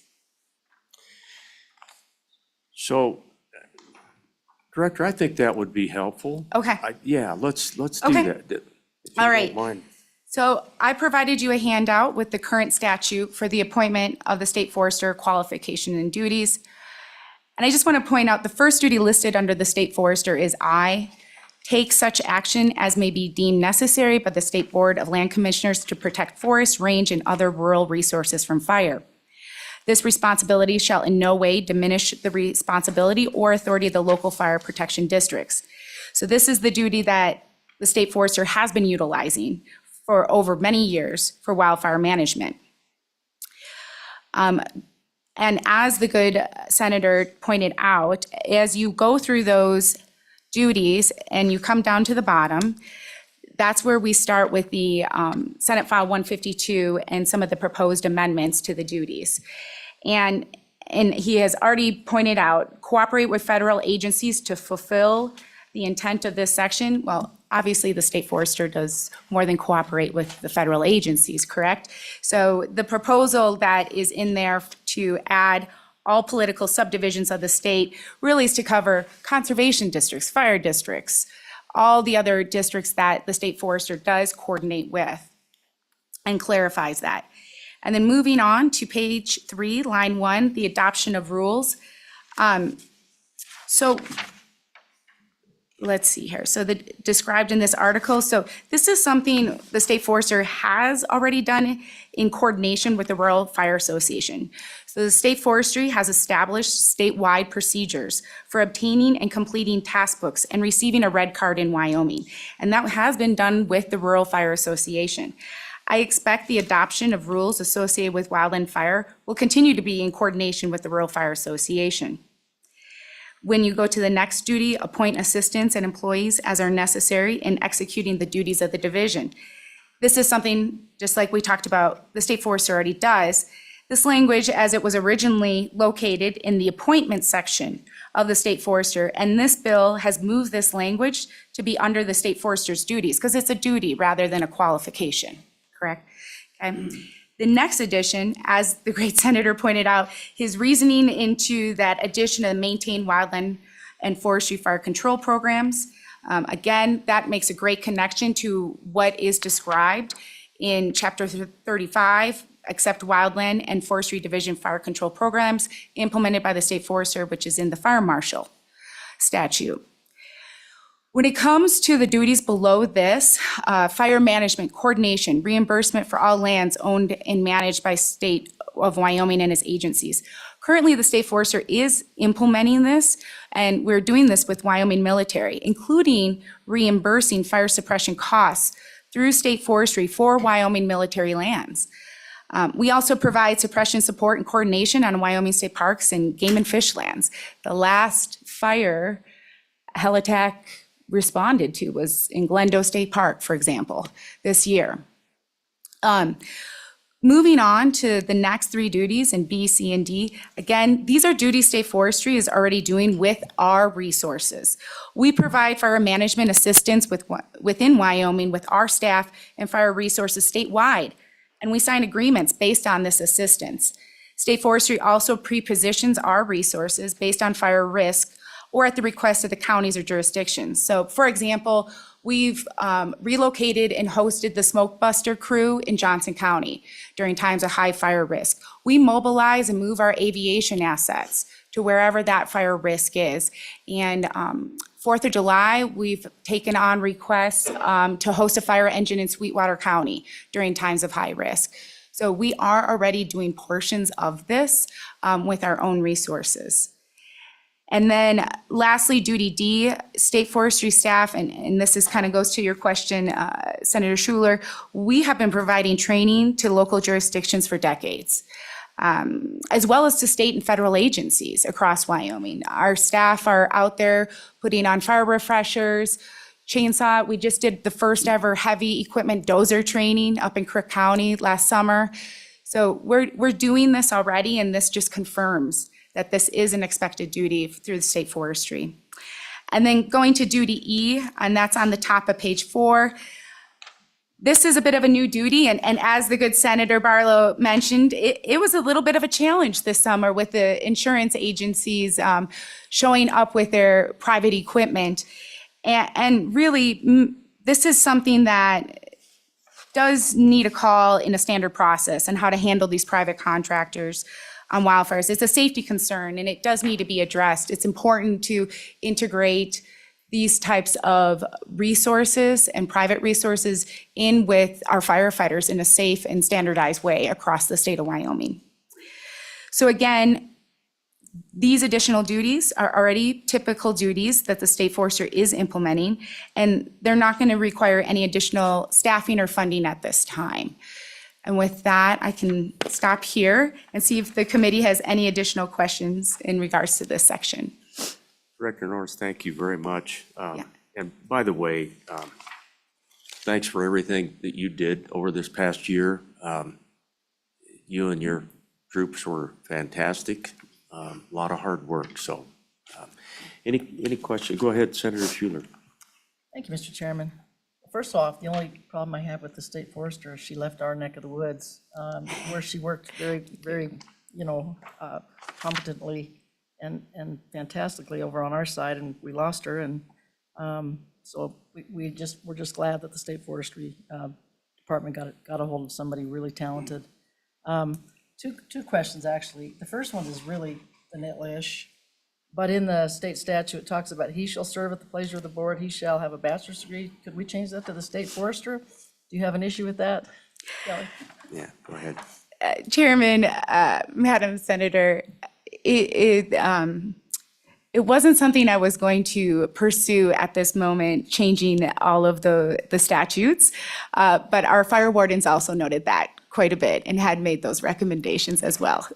So, Director, I think that would be helpful. Okay. Yeah, let's do Okay. that. If you All don't right. mind. So I provided you a handout with the current statute for the appointment of the state forester qualification and duties. And I just want to point out the first duty listed under the state forester is I, take such action as may be deemed necessary by the State Board of Land Commissioners to protect forest, range, and other rural resources from fire. This responsibility shall in no way diminish the responsibility or authority of the local fire protection districts. So this is the duty that the state forester has been utilizing for over many years for wildfire management. And as the good senator pointed out, as you go through those duties and you come down to the bottom, that's where we start with the Senate File 152 and some of the proposed amendments to the duties. And he has already pointed out, cooperate with federal agencies to fulfill the intent of this section. Well, obviously, the state forester does more than cooperate with the federal agencies, correct? So the proposal that is in there to add all political subdivisions of the state really is to cover conservation districts, fire districts, all the other districts that the state forester does coordinate with, and clarifies that. And then moving on to page 3, line 1, the adoption of rules. So let's see here. So described in this article. So this is something the state forester has already done in coordination with the Rural Fire Association. So the state forestry has established statewide procedures for obtaining and completing task books and receiving a red card in Wyoming. And that has been done with the Rural Fire Association. I expect the adoption of rules associated with wildland fire will continue to be in coordination with the Rural Fire Association. When you go to the next duty, appoint assistants and employees as are necessary in executing the duties of the division. This is something, just like we talked about, the state forester already does. This language, as it was originally located in the appointment section of the state forester. And this bill has moved this language to be under the state forester's duties, because it's a duty rather than a qualification, correct? Okay. The next addition, as the great senator pointed out, his reasoning into that addition of maintain wildland and forestry fire control programs. Again, that makes a great connection to what is described in Chapter 35, accept wildland and forestry division fire control programs implemented by the state forester, which is in the fire marshal statute. When it comes to the duties below this, fire management, coordination, reimbursement for all lands owned and managed by state of Wyoming and its agencies. Currently, the state forester is implementing this, and we're doing this with Wyoming military, including reimbursing fire suppression costs through state forestry for Wyoming military lands. We also provide suppression support and coordination on Wyoming state parks and game and fish lands. The last fire Helitack responded to was in Glendo State Park, for example, this year. Moving on to the next three duties in B, C, and D. Again, these are duties state forestry is already doing with our resources. We provide fire management assistance within Wyoming with our staff and fire resources statewide, and we sign agreements based on this assistance. State forestry also pre-positions our resources based on fire risk or at the request of the counties or jurisdictions. So for example, we've relocated and hosted the smoke buster crew in Johnson County during times of high fire risk. We mobilize and move our aviation assets to wherever that fire risk is. And 4th of July, we've taken on requests to host a fire engine in Sweetwater County during times of high risk. So we are already doing portions of this with our own resources. And then lastly, duty D, state forestry staff, and this is kind of goes to your question, Senator Schuler, we have been providing training to local jurisdictions for decades, as well as to state and federal agencies across Wyoming. Our staff are out there putting on fire refreshers, chainsaw. We just did the first ever heavy equipment dozer training up in Crook County last summer. So we're doing this already, and this just confirms that this is an expected duty through the state forestry. And then going to duty E, and that's on the top of page 4. This is a bit of a new duty, and as the good Senator Barlow mentioned, it was a little bit of a challenge this summer with the insurance agencies showing up with their private equipment. And really, this is something that does need a call in a standard process and how to handle these private contractors on wildfires. It's a safety concern, and it does need to be addressed. It's important to integrate these types of resources and private resources in with our firefighters in a safe and standardized way across the state of Wyoming. So again, these additional duties are already typical duties that the state forester is implementing, and they're not going to require any additional staffing or funding at this time. And with that, I can stop here and see if the committee has any additional questions in regards to this section. Director Norris, thank you very much. Yeah. And by the way, thanks for everything that you did over this past year. You and your troops were fantastic. A lot of hard work. So any questions? Go ahead, Senator Schuler. Thank you, Mr. Chairman. First off, the only problem I have with the state forester is she left our neck of the woods, where she worked very, competently and fantastically over on our side, and we lost her. And so we're just glad that the state forestry department got a hold of somebody really talented. Two questions, actually. The first one is really vanilla-ish, but in the state statute, it talks about he shall serve at the pleasure of the board, he shall have a bachelor's degree. Could we change that to the state forester? Do you have an issue with that, Kelly? Yeah, go ahead. Chairman, Madam Senator, it wasn't something I was going to pursue at this moment, changing all of the statutes, but our fire wardens also noted that quite a bit and had made those recommendations as well.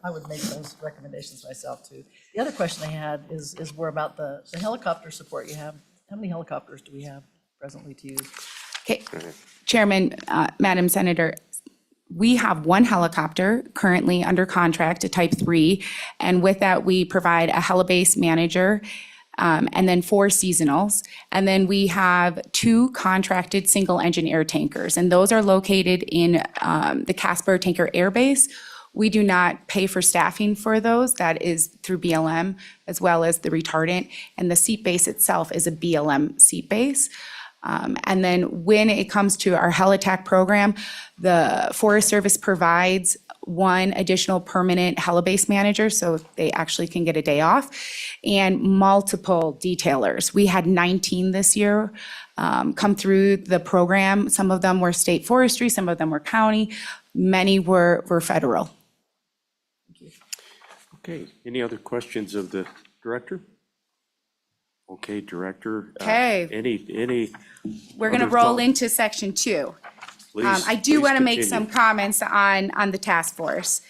I would make those recommendations myself, too. The other question I had is more about the helicopter support you have. How many helicopters do we have presently to use? Okay, Chairman, Madam Senator, We have one helicopter currently under contract, a Type 3, and with that, we provide a helibase manager, and then 4 seasonals. And then we have 2 contracted single-engine air tankers, and those are located in the Casper Tanker Air Base. We do not pay for staffing for those. That is through BLM, as well as the retardant. And the seat base itself is a BLM seat base. And then when it comes to our HeliTAC program, the Forest Service provides 1 additional permanent helibase manager, so they actually can get a day off, and multiple detailers. We had 19 this year come through the program. Some of them were state forestry, some of them were county, many were federal. Okay, any other questions of the director? Okay, Director. Okay. Any, We're going to Other roll thought- into section 2. please. I do please want to make continue. some comments on the task force.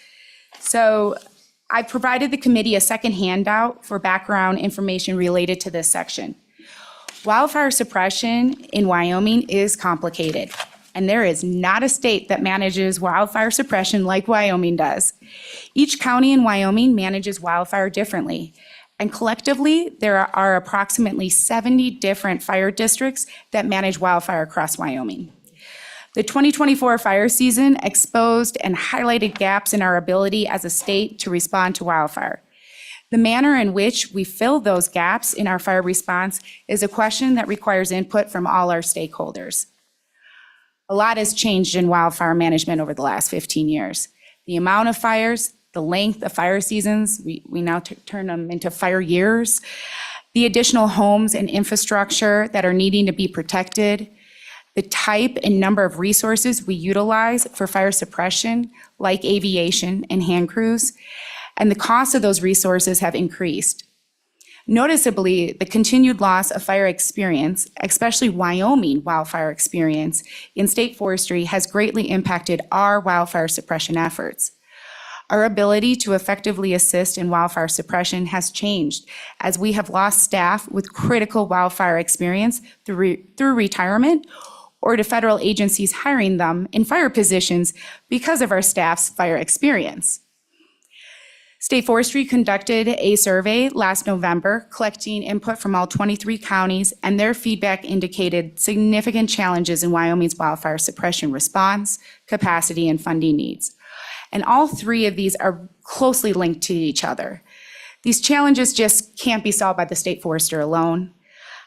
So I provided the committee a second handout for background information related to this section. Wildfire suppression in Wyoming is complicated, and there is not a state that manages wildfire suppression like Wyoming does. Each county in Wyoming manages wildfire differently, and collectively, there are approximately 70 different fire districts that manage wildfire across Wyoming. The 2024 fire season exposed and highlighted gaps in our ability as a state to respond to wildfire. The manner in which we fill those gaps in our fire response is a question that requires input from all our stakeholders. A lot has changed in wildfire management over the last 15 years. The amount of fires, the length of fire seasons, we now turn them into fire years, the additional homes and infrastructure that are needing to be protected, the type and number of resources we utilize for fire suppression, like aviation and hand crews, and the cost of those resources have increased. Noticeably, the continued loss of fire experience, especially Wyoming wildfire experience, in state forestry has greatly impacted our wildfire suppression efforts. Our ability to effectively assist in wildfire suppression has changed as we have lost staff with critical wildfire experience through retirement or to federal agencies hiring them in fire positions because of our staff's fire experience. State Forestry conducted a survey last November, collecting input from all 23 counties, and their feedback indicated significant challenges in Wyoming's wildfire suppression response, capacity, and funding needs. And all 3 of these are closely linked to each other. These challenges just can't be solved by the state forester alone.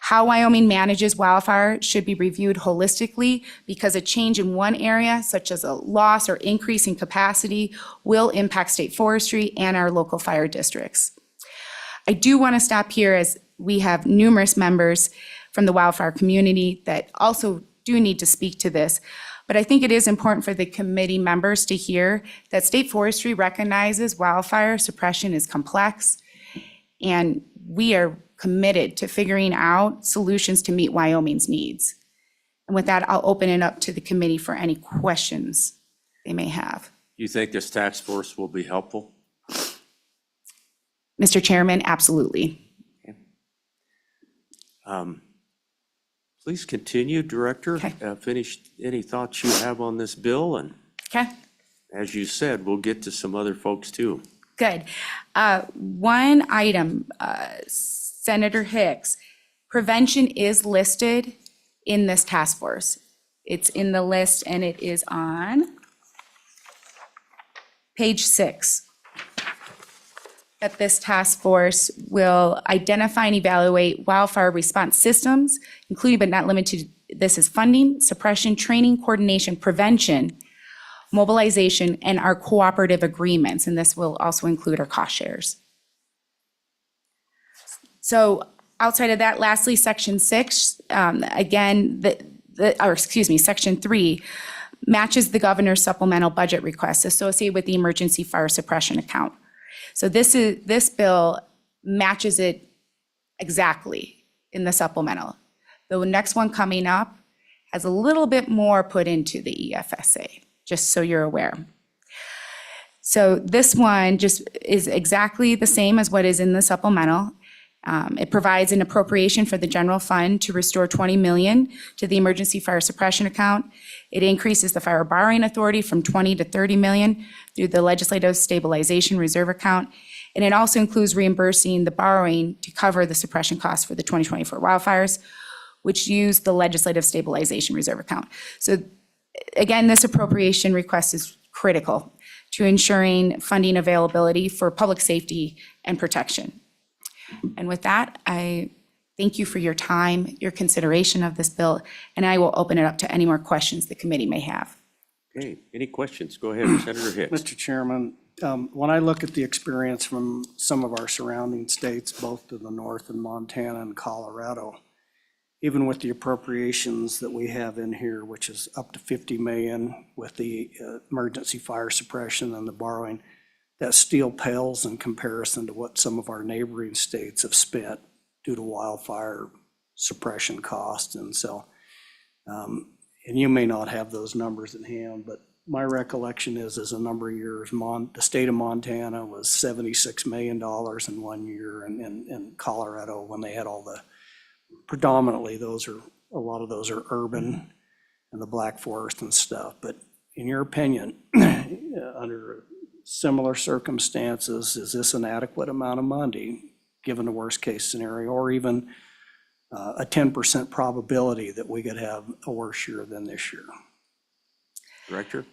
How Wyoming manages wildfire should be reviewed holistically because a change in one area, such as a loss or increase in capacity, will impact state forestry and our local fire districts. I do want to stop here as we have numerous members from the wildfire community that also do need to speak to this. But I think it is important for the committee members to hear that state forestry recognizes wildfire suppression is complex, and we are committed to figuring out solutions to meet Wyoming's needs. And with that, I'll open it up to the committee for any questions they may have. You think this task force will be helpful? Mr. Chairman, absolutely. Please continue, Director. Okay. Finish any thoughts you have on this bill, and Okay, as you said, we'll get to some other folks too. good. One item, Senator Hicks, prevention is listed in this task force. It's in the list and it is on page 6. That this task force will identify and evaluate wildfire response systems, including but not limited to, this is funding, suppression, training, coordination, prevention, mobilization, and our cooperative agreements, and this will also include our cost shares. So outside of that, lastly, section 6, again, section 3 matches the governor's supplemental budget requests associated with the emergency fire suppression account. So this bill matches it exactly in the supplemental. The next one coming up has a little bit more put into the EFSA, just so you're aware. So this one just is exactly the same as what is in the supplemental. It provides an appropriation for the general fund to restore $20 million to the emergency fire suppression account. It increases the fire borrowing authority from 20 to 30 million through the legislative stabilization reserve account. And it also includes reimbursing the borrowing to cover the suppression costs for the 2024 wildfires, which use the legislative stabilization reserve account. So again, this appropriation request is critical to ensuring funding availability for public safety and protection. And with that, I thank you for your time, your consideration of this bill, and I will open it up to any more questions the committee may have. Okay, any questions? Go ahead, Senator Hicks. Mr. Chairman, when I look at the experience from some of our surrounding states, both to the north in Montana and Colorado, even with the appropriations that we have in here, which is up to 50 million with the emergency fire suppression and the borrowing, that still pales in comparison to what some of our neighboring states have spent due to wildfire suppression costs. And so, and you may not have those numbers in hand, but my recollection is a number of years, the state of Montana was $76 million in 1 year, and in Colorado, when they had all the, predominantly a lot of those are urban and the Black Forest and stuff. But in your opinion, under similar circumstances, is this an adequate amount of money, given the worst case scenario, or even a 10% probability that we could have a worse year than this year? Director?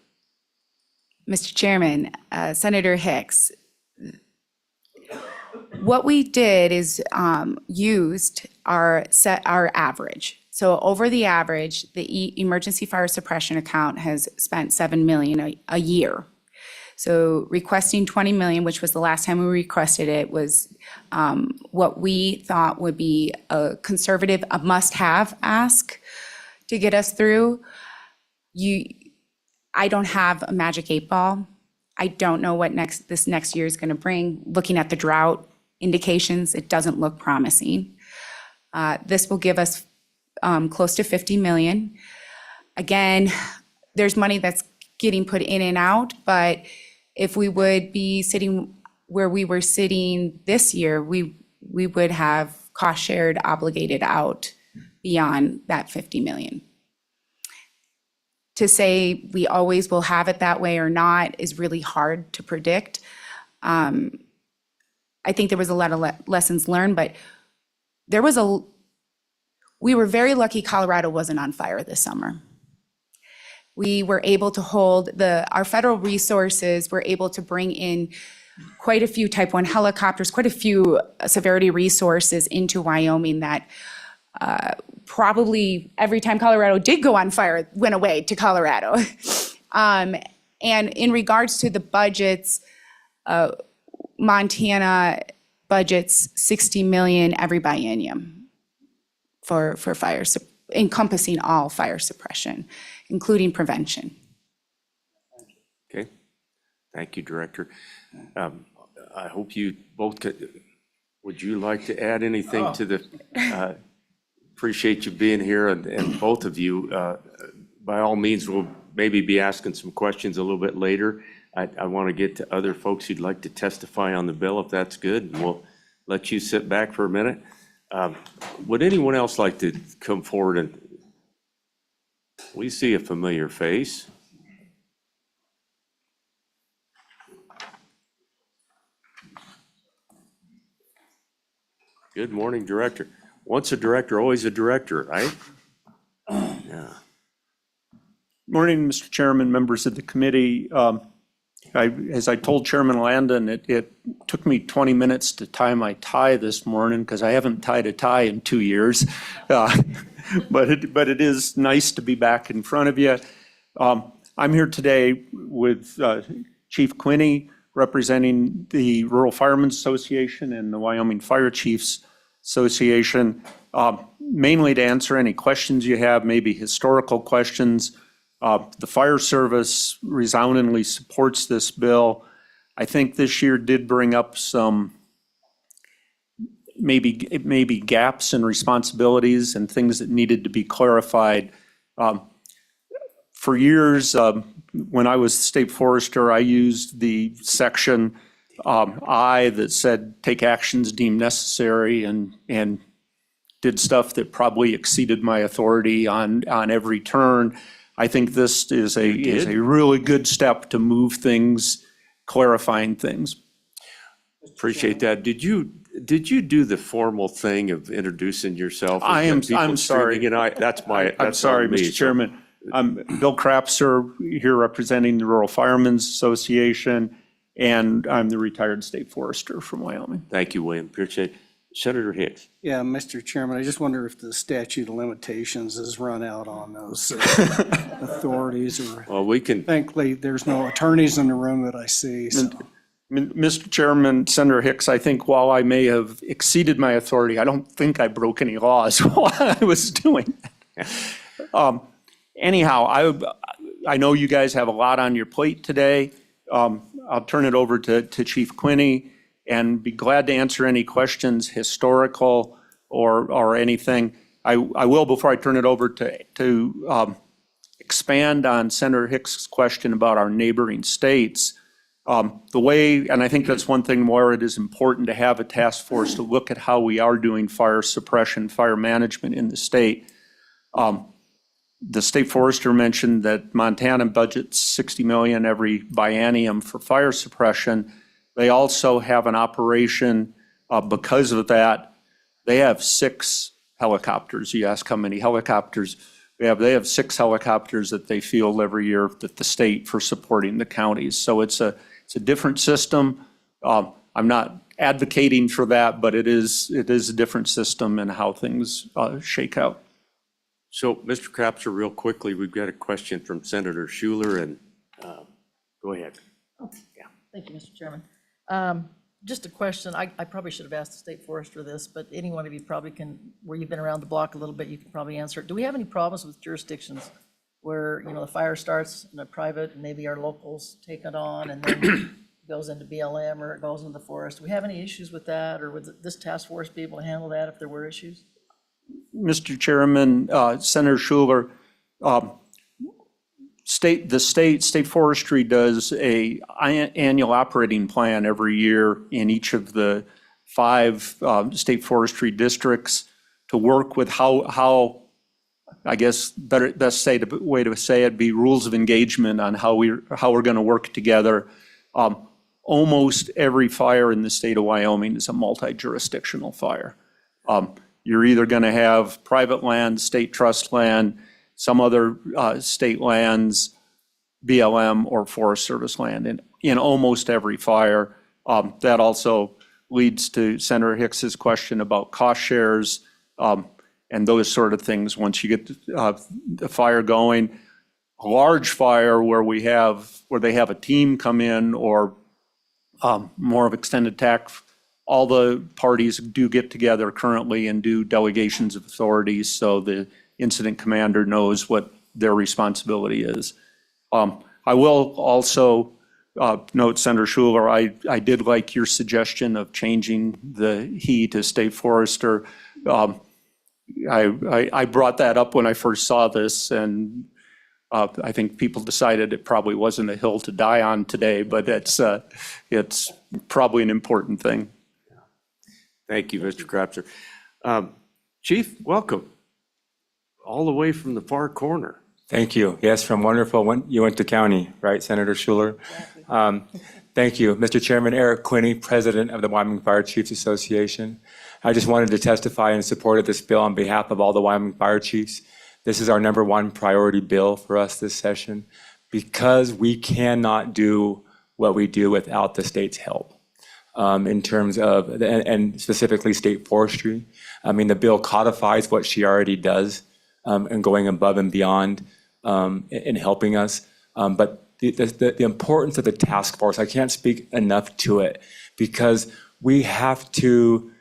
Mr. Chairman, Senator Hicks, what we did is used our average. So over the average, the emergency fire suppression account has spent $7 million a year. So requesting 20 million, which was the last time we requested it, was what we thought would be a conservative, a must-have ask to get us through. I don't have a magic 8 ball. I don't know what this next year is going to bring. Looking at the drought indications, it doesn't look promising. This will give us close to 50 million. Again, there's money that's getting put in and out, but if we would be sitting where we were sitting this year, we would have cost shared obligated out beyond that 50 million. To say we always will have it that way or not is really hard to predict. I think there was a lot of lessons learned, but we were very lucky Colorado wasn't on fire this summer. We were able to hold our federal resources were able to bring in quite a few Type 1 helicopters, quite a few severity resources into Wyoming that probably every time Colorado did go on fire, went away to Colorado. And in regards to the budgets, Montana budgets 60 million every biennium for fire, encompassing all fire suppression, including prevention. Okay, thank you, Director. I hope you both would you like to add anything to the, appreciate you being here, and both of you, by all means, we'll maybe be asking some questions a little bit later. I want to get to other folks who'd like to testify on the bill, if that's good, and we'll let you sit back for a minute. Would anyone else like to come forward? And we see a familiar face. Good morning, Director. Once a director, always a director, right? Yeah. Morning, Mr. Chairman, members of the committee. As I told Chairman Landon, it took me 20 minutes to tie my tie this morning because I haven't tied a tie in 2 years. But it is nice to be back in front of you. I'm here today with Chief Quinney, representing the Rural Firemen's Association and the Wyoming Fire Chiefs Association, mainly to answer any questions you have, maybe historical questions. The fire service resoundingly supports this bill. I think this year did bring up some maybe gaps in responsibilities and things that needed to be clarified. For years, when I was state forester, I used the section I that said, take actions deemed necessary, and did stuff that probably exceeded my authority on every turn. I think this is a really good step to move things, clarifying things. Appreciate that. Did you do the formal thing of introducing yourself? I'm People sorry. streaming, and I'm that's sorry, on me, Mr. so- Chairman. I'm Bill Crapser, here representing the Rural Firemen's Association, and I'm the retired state forester from Wyoming. Thank you, William. Appreciate it. Senator Hicks. Yeah, Mr. Chairman, I just wonder if the statute of limitations has run out on those authorities, or Well, we can, thankfully, there's no attorneys in the room that I see, so. Mr. Chairman, Senator Hicks, I think while I may have exceeded my authority, I don't think I broke any laws while I was doing that. Anyhow, I know you guys have a lot on your plate today. I'll turn it over to Chief Quinney and be glad to answer any questions, historical or anything. I will, before I turn it over to expand on Senator Hicks' question about our neighboring states. The way, and I think that's one thing where it is important to have a task force to look at how we are doing fire suppression, fire management in the state. The state forester mentioned that Montana budgets $60 million every biennium for fire suppression. They also have an operation, because of that, they have 6 helicopters. You ask how many helicopters they have 6 helicopters that they field every year that the state for supporting the counties. So it's a different system. I'm not advocating for that, but it is a different system in how things shake out. so Mr. Crapser, real quickly, we've got a question from Senator Schuler, and go ahead. Thank you, Mr. Chairman. Just a question, I probably should have asked the state forester this, but any one of you probably can, where you've been around the block a little bit, you can probably answer it. Do we have any problems with jurisdictions where, the fire starts in a private, and maybe our locals take it on, and then goes into BLM, or it goes into the forest? Do we have any issues with that, or would this task force be able to handle that if there were issues? Mr. Chairman, Senator Schuler, state forestry does a annual operating plan every year in each of the 5 state forestry districts to work with how I guess way to say it be rules of engagement on how we're going to work together. Almost every fire in the state of Wyoming is a multi-jurisdictional fire. You're either going to have private land, state trust land, some other state lands, BLM, or Forest Service land in almost every fire. That also leads to Senator Hicks's question about cost shares and those sort of things. Once you get the fire going, a large fire where they have a team come in, or more of extended attack, all the parties do get together currently and do delegations of authorities, so the incident commander knows what their responsibility is. I will also note, Senator Schuler, I did like your suggestion of changing the he to state forester. I brought that up when I first saw this, and I think people decided it probably wasn't a hill to die on today, but it's probably an important thing. Thank you, Mr. Crapser. Chief, welcome. All the way from the far corner. Thank you. Yes, from wonderful Uinta County, right, Senator Schuler? Thank you. Mr. Chairman, Eric Quinney, President of the Wyoming Fire Chiefs Association. I just wanted to testify in support of this bill on behalf of all the Wyoming Fire Chiefs. This is our #1 priority bill for us this session because we cannot do what we do without the state's help. In terms of, and specifically state forestry. I mean, the bill codifies what she already does and going above and beyond in helping us. But the importance of the task force, I can't speak enough to it, because we have to,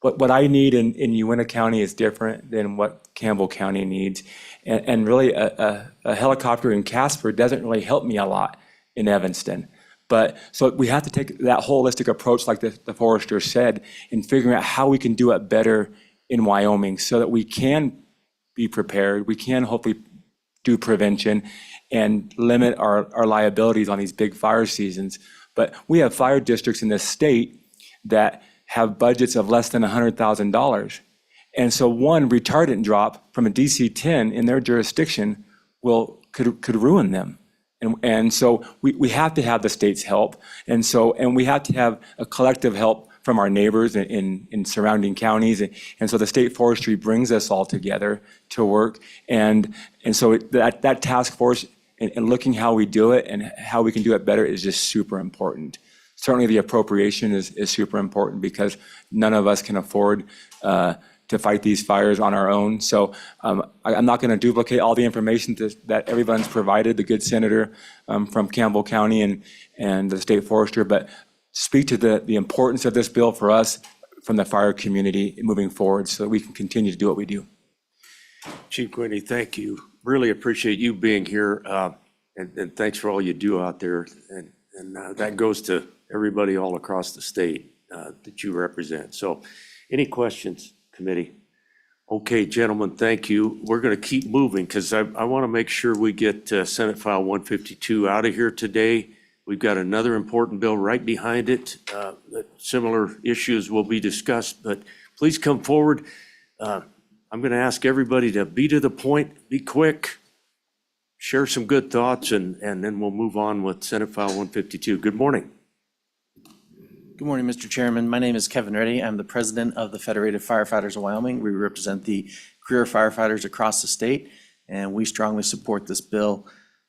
what I need in Uinta County is different than what Campbell County needs. And really a helicopter in Casper doesn't really help me a lot in Evanston. But so we have to take that holistic approach, like the forester said, in figuring out how we can do it better in Wyoming so that we can be prepared, we can hopefully do prevention and limit our liabilities on these big fire seasons. But we have fire districts in this state that have budgets of less than $100,000. And so one retardant drop from a DC-10 in their jurisdiction could ruin them. And so we have to have the state's help. And we have to have a collective help from our neighbors in surrounding counties. And so the state forestry brings us all together to work. And so that task force and looking how we do it and how we can do it better is just super important. Certainly the appropriation is super important because none of us can afford to fight these fires on our own. So I'm not going to duplicate all the information that everyone's provided, the good senator from Campbell County and the state forester, but speak to the importance of this bill for us from the fire community moving forward so that we can continue to do what we do. Chief Quinney, thank you. Really appreciate you being here, and thanks for all you do out there. And that goes to everybody all across the state that you represent. So any questions, committee? Okay, gentlemen, thank you. We're going to keep moving because I want to make sure we get Senate File 152 out of here today. We've got another important bill right behind it. Similar issues will be discussed, but please come forward. I'm going to ask everybody to be to the point, be quick, share some good thoughts, and then we'll move on with Senate File 152. Good morning. Good morning, Mr. Chairman. My name is Kevin Reddy. I'm the president of the Federated Firefighters of Wyoming. We represent the career firefighters across the state, and we strongly support this bill.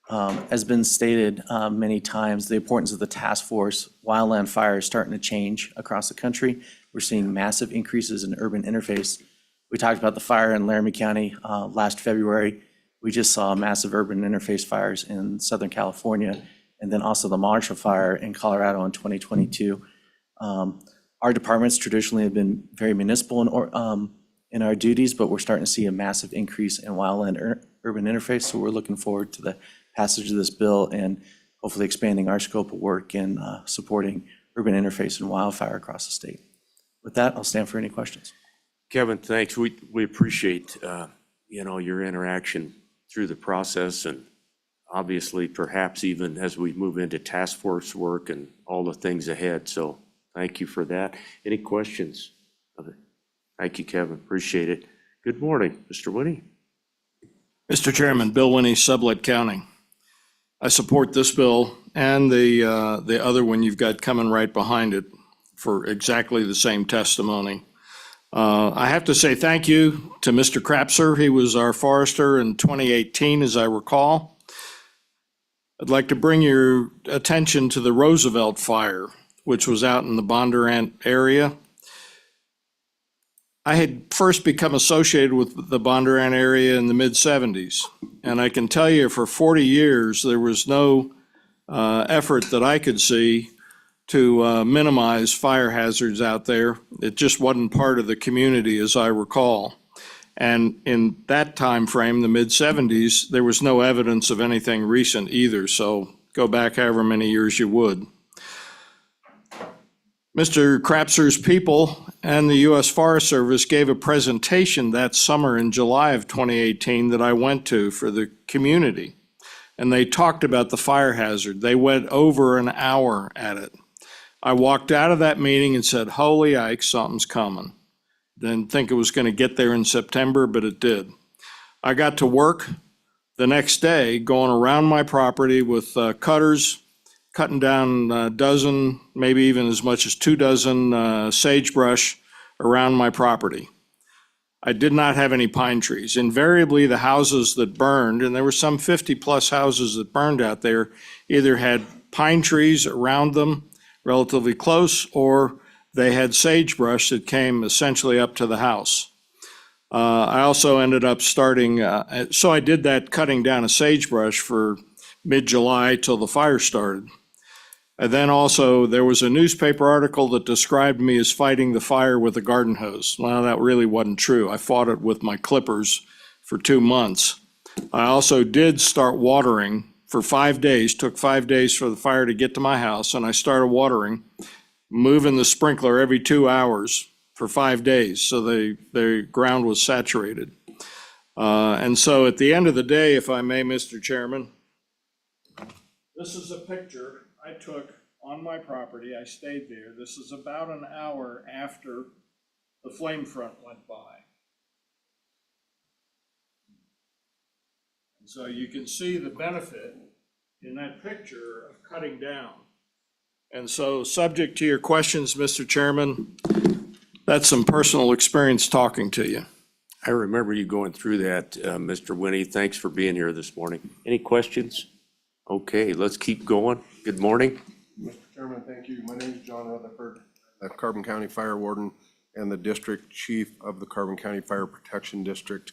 As been stated many times, the importance of the task force. Wildland fire is starting to change across the country. We're seeing massive increases in urban interface. We talked about the fire in Laramie County last February. We just saw massive urban interface fires in Southern California, and then also the Marshall Fire in Colorado in 2022. Our departments traditionally have been very municipal in our duties, but we're starting to see a massive increase in wildland urban interface. So we're looking forward to the passage of this bill and hopefully expanding our scope of work and supporting urban interface and wildfire across the state. With that, I'll stand for any questions. Kevin, thanks. We appreciate your interaction through the process, and obviously perhaps even as we move into task force work and all the things ahead. So thank you for that. Any questions? Thank you, Kevin. Appreciate it. Good morning, Mr. Winnie. Mr. Chairman, Bill Winnie, Sublette County. I support this bill and the other one you've got coming right behind it for exactly the same testimony. I have to say thank you to Mr. Krapser. He was our forester in 2018, as I recall. I'd like to bring your attention to the Roosevelt Fire, which was out in the Bondurant area. I had first become associated with the Bondurant area in the mid-'70s, and I can tell you for 40 years there was no effort that I could see to minimize fire hazards out there. It just wasn't part of the community, as I recall. And in that time frame, the mid-'70s, there was no evidence of anything recent either, so go back however many years you would. Mr. Krapser's people and the U.S. Forest Service gave a presentation that summer in July of 2018 that I went to for the community. And they talked about the fire hazard. They went over an hour at it. I walked out of that meeting and said, holy yikes, something's coming. Didn't think it was going to get there in September, but it did. I got to work the next day going around my property with cutters, cutting down a dozen, maybe even as much as 2 dozen sagebrush around my property. I did not have any pine trees. Invariably, the houses that burned, and there were some 50-plus houses that burned out there, either had pine trees around them relatively close, or they had sagebrush that came essentially up to the house. I also ended up starting, so I did that cutting down a sagebrush for mid-July till the fire started. And then also, there was a newspaper article that described me as fighting the fire with a garden hose. Well, that really wasn't true. I fought it with my clippers for 2 months. I also did start watering for 5 days, took 5 days for the fire to get to my house, and I started watering, moving the sprinkler every 2 hours for 5 days, so the ground was saturated. And so at the end of the day, if I may, Mr. Chairman, this is a picture I took on my property. I stayed there. This is about an hour after the flame front went by. And so you can see the benefit in that picture of cutting down. And so, subject to your questions, Mr. Chairman, that's some personal experience talking to you. I remember you going through that, Mr. Winnie. Thanks for being here this morning. Any questions? Okay, let's keep going. Good morning. Mr. Chairman, thank you. My name is John Rutherford, the Carbon County Fire Warden and the District Chief of the Carbon County Fire Protection District.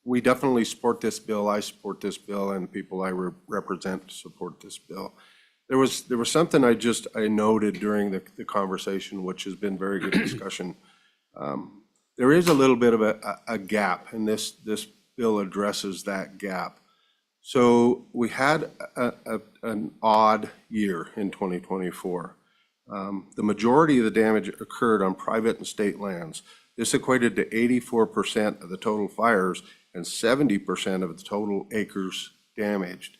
We definitely support this bill. I support this bill, and the people I represent support this bill. There was something I noted during the conversation, which has been very good discussion. There is a little bit of a gap, and this bill addresses that gap. So we had an odd year in 2024. The majority of the damage occurred on private and state lands. This equated to 84% of the total fires and 70% of the total acres damaged.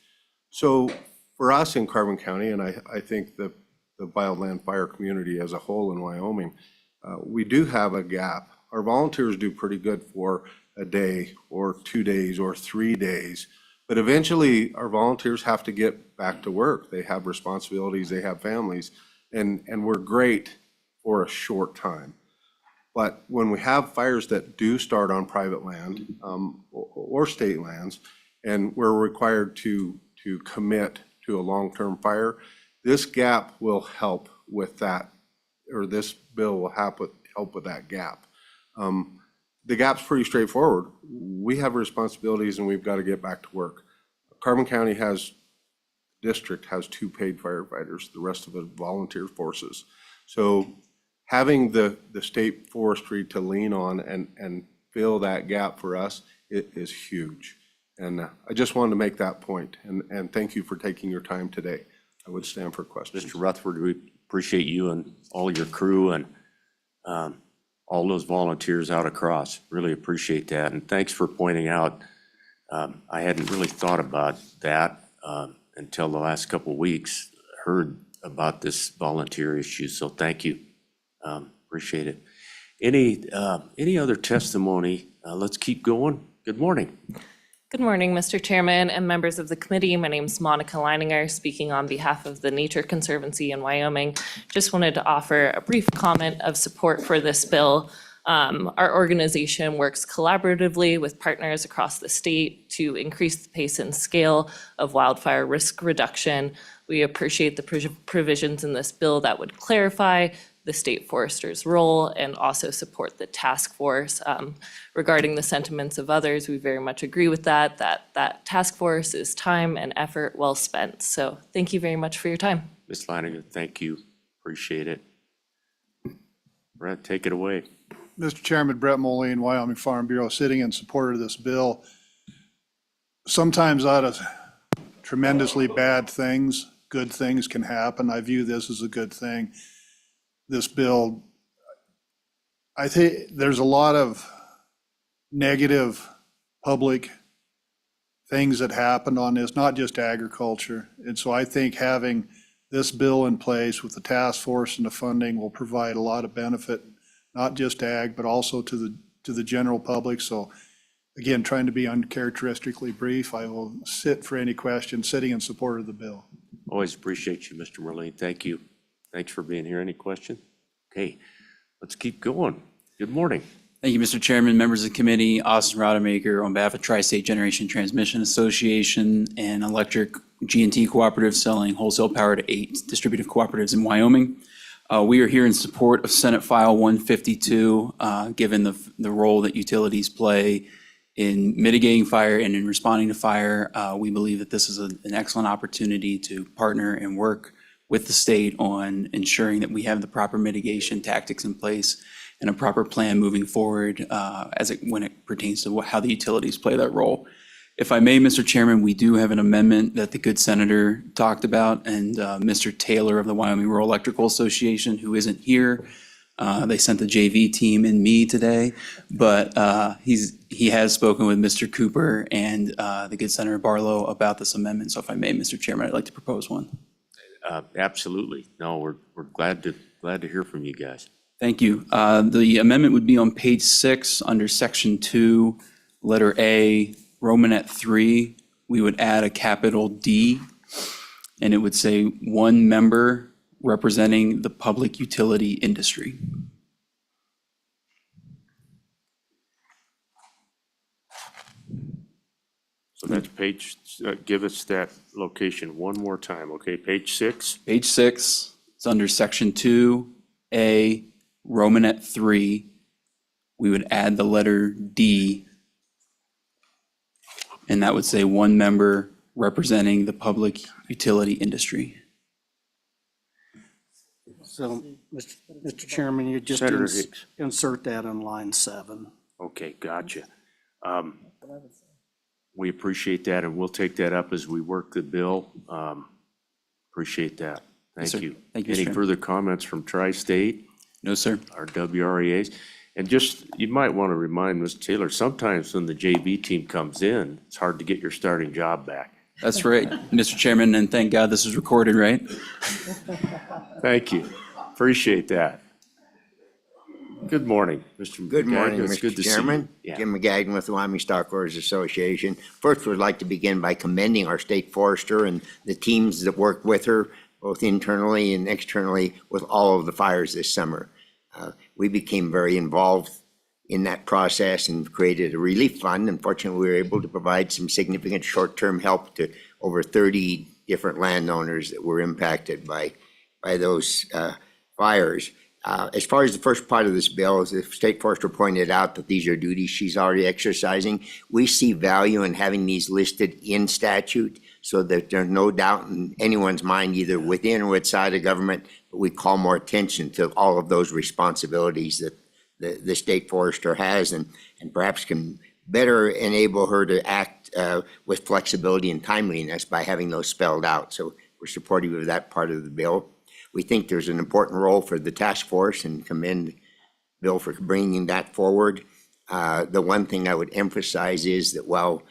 So for us in Carbon County, and I think the wildland fire community as a whole in Wyoming, we do have a gap. Our volunteers do pretty good for a day or 2 days or 3 days. But eventually, our volunteers have to get back to work. They have responsibilities, they have families, and we're great for a short time. But when we have fires that do start on private land or state lands, and we're required to commit to a long-term fire, this gap will help with that, or this bill will help with that gap. The gap's pretty straightforward. We have responsibilities and we've got to get back to work. Carbon County district has 2 paid firefighters, the rest of it volunteer forces. So having the state forestry to lean on and fill that gap for us, it is huge. And I just wanted to make that point, and thank you for taking your time today. I would stand for questions. Mr. Rutherford, we appreciate you and all your crew and all those volunteers out across. Really appreciate that. And thanks for pointing out, I hadn't really thought about that until the last couple of weeks, heard about this volunteer issue, so thank you. Appreciate it. Any other testimony? Let's keep going. Good morning. Good morning, Mr. Chairman and members of the committee. My name is Monica Leininger, speaking on behalf of the Nature Conservancy in Wyoming. Just wanted to offer a brief comment of support for this bill. Our organization works collaboratively with partners across the state to increase the pace and scale of wildfire risk reduction. We appreciate the provisions in this bill that would clarify the state forester's role and also support the task force. Regarding the sentiments of others, we very much agree with that task force is time and effort well spent. So thank you very much for your time. Ms. Leininger, thank you. Appreciate it. Brett, take it away. Mr. Chairman, Brett Moline, Wyoming Farm Bureau, sitting in support of this bill. Sometimes out of tremendously bad things, good things can happen. I view this as a good thing. This bill, I think there's a lot of negative public things that happened on this, not just agriculture. And so I think having this bill in place with the task force and the funding will provide a lot of benefit, not just ag, but also to the general public. So again, trying to be uncharacteristically brief, I will sit for any questions, sitting in support of the bill. Always appreciate you, Mr. Merlin. Thank you. Thanks for being here. Any question? Okay, let's keep going. Good morning. Thank you, Mr. Chairman, members of the committee. Austin Rodemaker on behalf of Tri-State Generation Transmission Association and Electric G&T Cooperative selling wholesale power to 8 distributive cooperatives in Wyoming. We are here in support of Senate File 152, given the role that utilities play in mitigating fire and in responding to fire. We believe that this is an excellent opportunity to partner and work with the state on ensuring that we have the proper mitigation tactics in place and a proper plan moving forward when it pertains to how the utilities play that role. If I may, Mr. Chairman, we do have an amendment that the good senator talked about, and Mr. Taylor of the Wyoming Rural Electrical Association, who isn't here, they sent the JV team and me today, but he has spoken with Mr. Cooper and the good Senator Barlow about this amendment. So if I may, Mr. Chairman, I'd like to propose one. Absolutely. No, we're glad to hear from you guys. Thank you. The amendment would be on page 6, under section 2, letter A, Romanet 3. We would add a capital D, and it would say one member representing the public utility industry. So that's page, give us that location one more time, okay? Page 6? Page 6, it's under section 2A, Romanet 3. We would add the letter D, and that would say one member representing the public utility industry. So, Mr. Chairman, you just Senator Hicks. insert that on line 7. Okay, gotcha. We appreciate that, and we'll take that up as we work the bill. Appreciate that. Yes, Thank sir. you. Thank you, Mr. Any Chairman. further comments from Tri-State, No, sir. our WREAs? And just, you might want to remind Ms. Taylor, sometimes when the JV team comes in, it's hard to get your starting job back. That's right, Mr. Chairman, and thank God this is recorded, right? Thank you. Appreciate that. Good morning, Mr. Good morning, Magagna. It's good Mr. to see you. Chairman. Yeah. Jim McGagnon with the Wyoming Stockholders Association. First, would like to begin by commending our state forester and the teams that worked with her, both internally and externally, with all of the fires this summer. We became very involved in that process and created a relief fund. Unfortunately, we were able to provide some significant short-term help to over 30 different landowners that were impacted by those fires. As far as the first part of this bill, as the state forester pointed out that these are duties she's already exercising, we see value in having these listed in statute so that there's no doubt in anyone's mind, either within or outside of government, but we call more attention to all of those responsibilities that the state forester has and perhaps can better enable her to act with flexibility and timeliness by having those spelled out. So we're supportive of that part of the bill. We think there's an important role for the task force and commend Bill for bringing that forward. The one thing I would emphasize is that while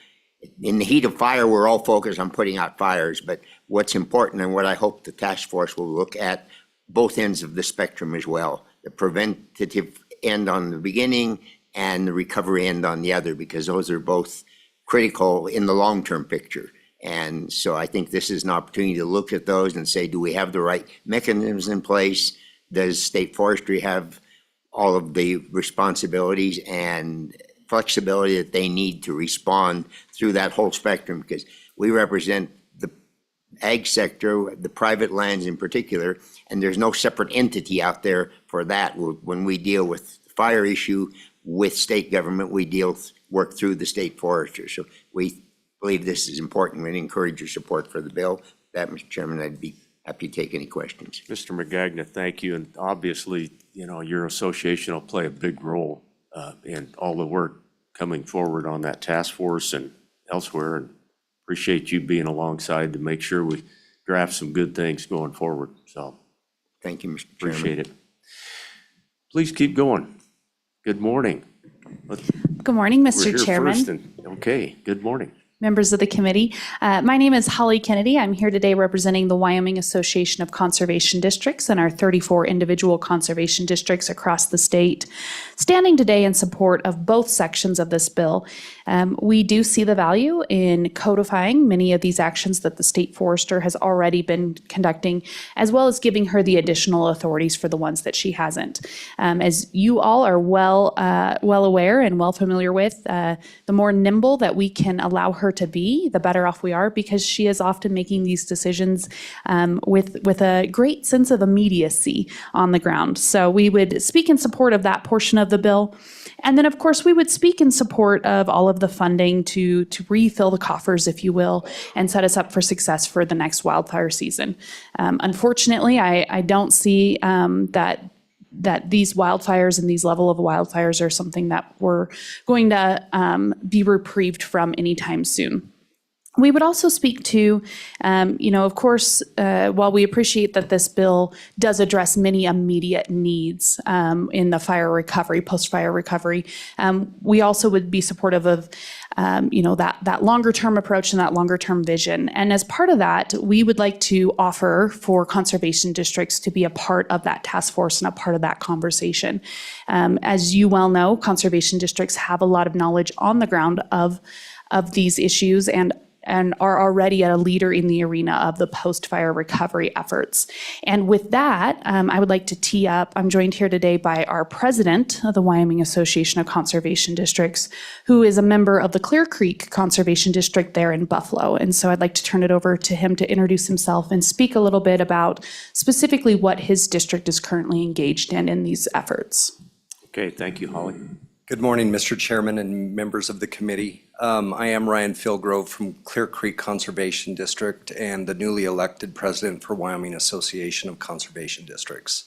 in the heat of fire, we're all focused on putting out fires, but what's important and what I hope the task force will look at both ends of the spectrum as well, the preventative end on the beginning and the recovery end on the other, because those are both critical in the long-term picture. And so I think this is an opportunity to look at those and say, do we have the right mechanisms in place? Does state forestry have all of the responsibilities and flexibility that they need to respond through that whole spectrum? Because we represent the ag sector, the private lands in particular, and there's no separate entity out there for that. When we deal with the fire issue with state government, we work through the state forester. So we believe this is important and encourage your support for the bill. That, Mr. Chairman, I'd be happy to take any questions. Mr. McGagna, thank you. And obviously, your association will play a big role in all the work coming forward on that task force and elsewhere. And appreciate you being alongside to make sure we draft some good things going forward. So thank you, Mr. Chairman. Appreciate it. Please keep going. Good morning. Good morning, We're Mr. here Chairman, first and- Okay, good morning. members of the committee. My name is Holly Kennedy. I'm here today representing the Wyoming Association of Conservation Districts and our 34 individual conservation districts across the state, standing today in support of both sections of this bill. We do see the value in codifying many of these actions that the state forester has already been conducting, as well as giving her the additional authorities for the ones that she hasn't. As you all are well aware and well familiar with, the more nimble that we can allow her to be, the better off we are, because she is often making these decisions with a great sense of immediacy on the ground. So we would speak in support of that portion of the bill. And then, of course, we would speak in support of all of the funding to refill the coffers, if you will, and set us up for success for the next wildfire season. Unfortunately, I don't see that these wildfires and these level of wildfires are something that we're going to be reprieved from anytime soon. We would also speak to, of course, while we appreciate that this bill does address many immediate needs in the fire recovery, post-fire recovery, we also would be supportive of that longer term approach and that longer term vision. And as part of that, we would like to offer for conservation districts to be a part of that task force and a part of that conversation. As you well know, conservation districts have a lot of knowledge on the ground of these issues and are already a leader in the arena of the post-fire recovery efforts. And with that, I would like to tee up, I'm joined here today by our president of the Wyoming Association of Conservation Districts, who is a member of the Clear Creek Conservation District there in Buffalo. And so I'd like to turn it over to him to introduce himself and speak a little bit about specifically what his district is currently engaged in these efforts. Okay, thank you, Holly. Good morning, Mr. Chairman and members of the committee. I am Ryan Philgrove from Clear Creek Conservation District and the newly elected president for Wyoming Association of Conservation Districts.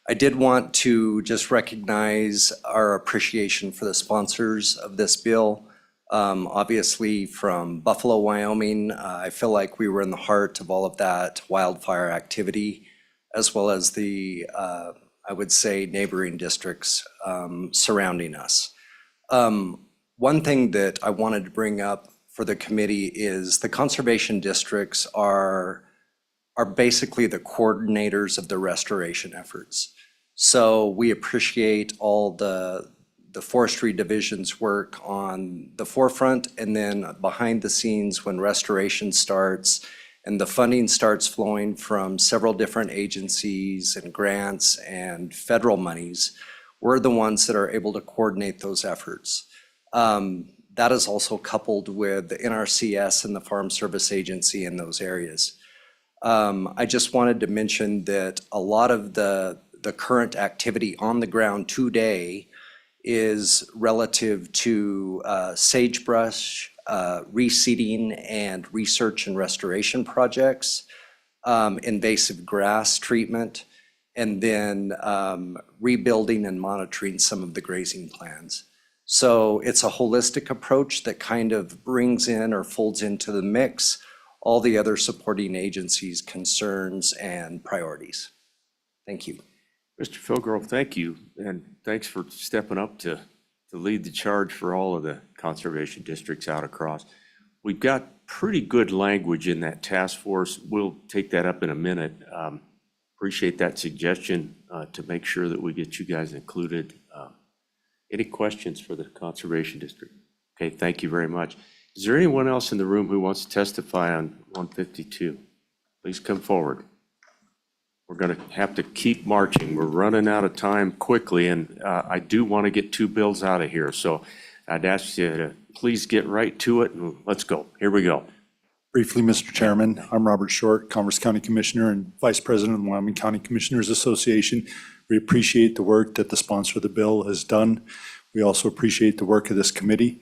I did want to just recognize our appreciation for the sponsors of this bill. Obviously from Buffalo, Wyoming, I feel like we were in the heart of all of that wildfire activity, as well as the I would say neighboring districts surrounding us. One thing that I wanted to bring up for the committee is the conservation districts are basically the coordinators of the restoration efforts. So we appreciate all the forestry division's work on the forefront, and then behind the scenes when restoration starts and the funding starts flowing from several different agencies and grants and federal monies, we're the ones that are able to coordinate those efforts. That is also coupled with the NRCS and the Farm Service Agency in those areas. I just wanted to mention that a lot of the current activity on the ground today is relative to sagebrush, reseeding and research and restoration projects, invasive grass treatment, and then rebuilding and monitoring some of the grazing plans. So it's a holistic approach that kind of brings in or folds into the mix all the other supporting agencies' concerns and priorities. Thank you. Mr. Philgrove, thank you, and thanks for stepping up to lead the charge for all of the conservation districts out across. We've got pretty good language in that task force. We'll take that up in a minute. Appreciate that suggestion to make sure that we get you guys included. Any questions for the conservation district? Okay, thank you very much. Is there anyone else in the room who wants to testify on 152? Please come forward. We're going to have to keep marching. We're running out of time quickly, and I do want to get two bills out of here. So I'd ask you to please get right to it, and let's go. Here we go. Briefly, Mr. Chairman, I'm Robert Short, Commerce County Commissioner and Vice President of the Wyoming County Commissioners Association. We appreciate the work that the sponsor of the bill has done. We also appreciate the work of this committee.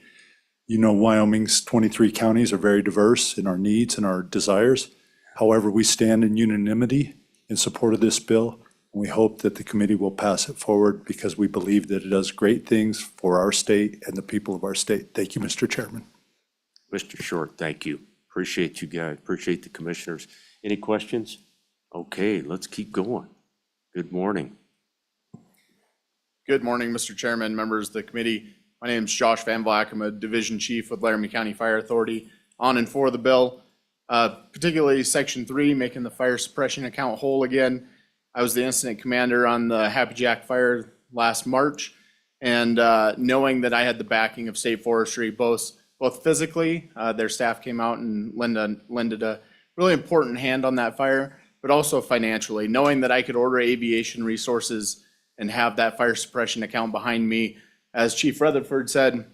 You know, Wyoming's 23 counties are very diverse in our needs and our desires. However, we stand in unanimity in support of this bill, and we hope that the committee will pass it forward because we believe that it does great things for our state and the people of our state. Thank you, Mr. Chairman. Mr. Short, thank you. Appreciate you guys. Appreciate the commissioners. Any questions? Okay, let's keep going. Good morning. Good morning, Mr. Chairman, members of the committee. My name is Josh Van Black. I'm a division chief with Laramie County Fire Authority on and for the bill, particularly Section 3, making the fire suppression account whole again. I was the incident commander on the Happy Jack fire last March, and knowing that I had the backing of state forestry, both physically, their staff came out and lended a really important hand on that fire, but also financially, knowing that I could order aviation resources and have that fire suppression account behind me. As Chief Rutherford said,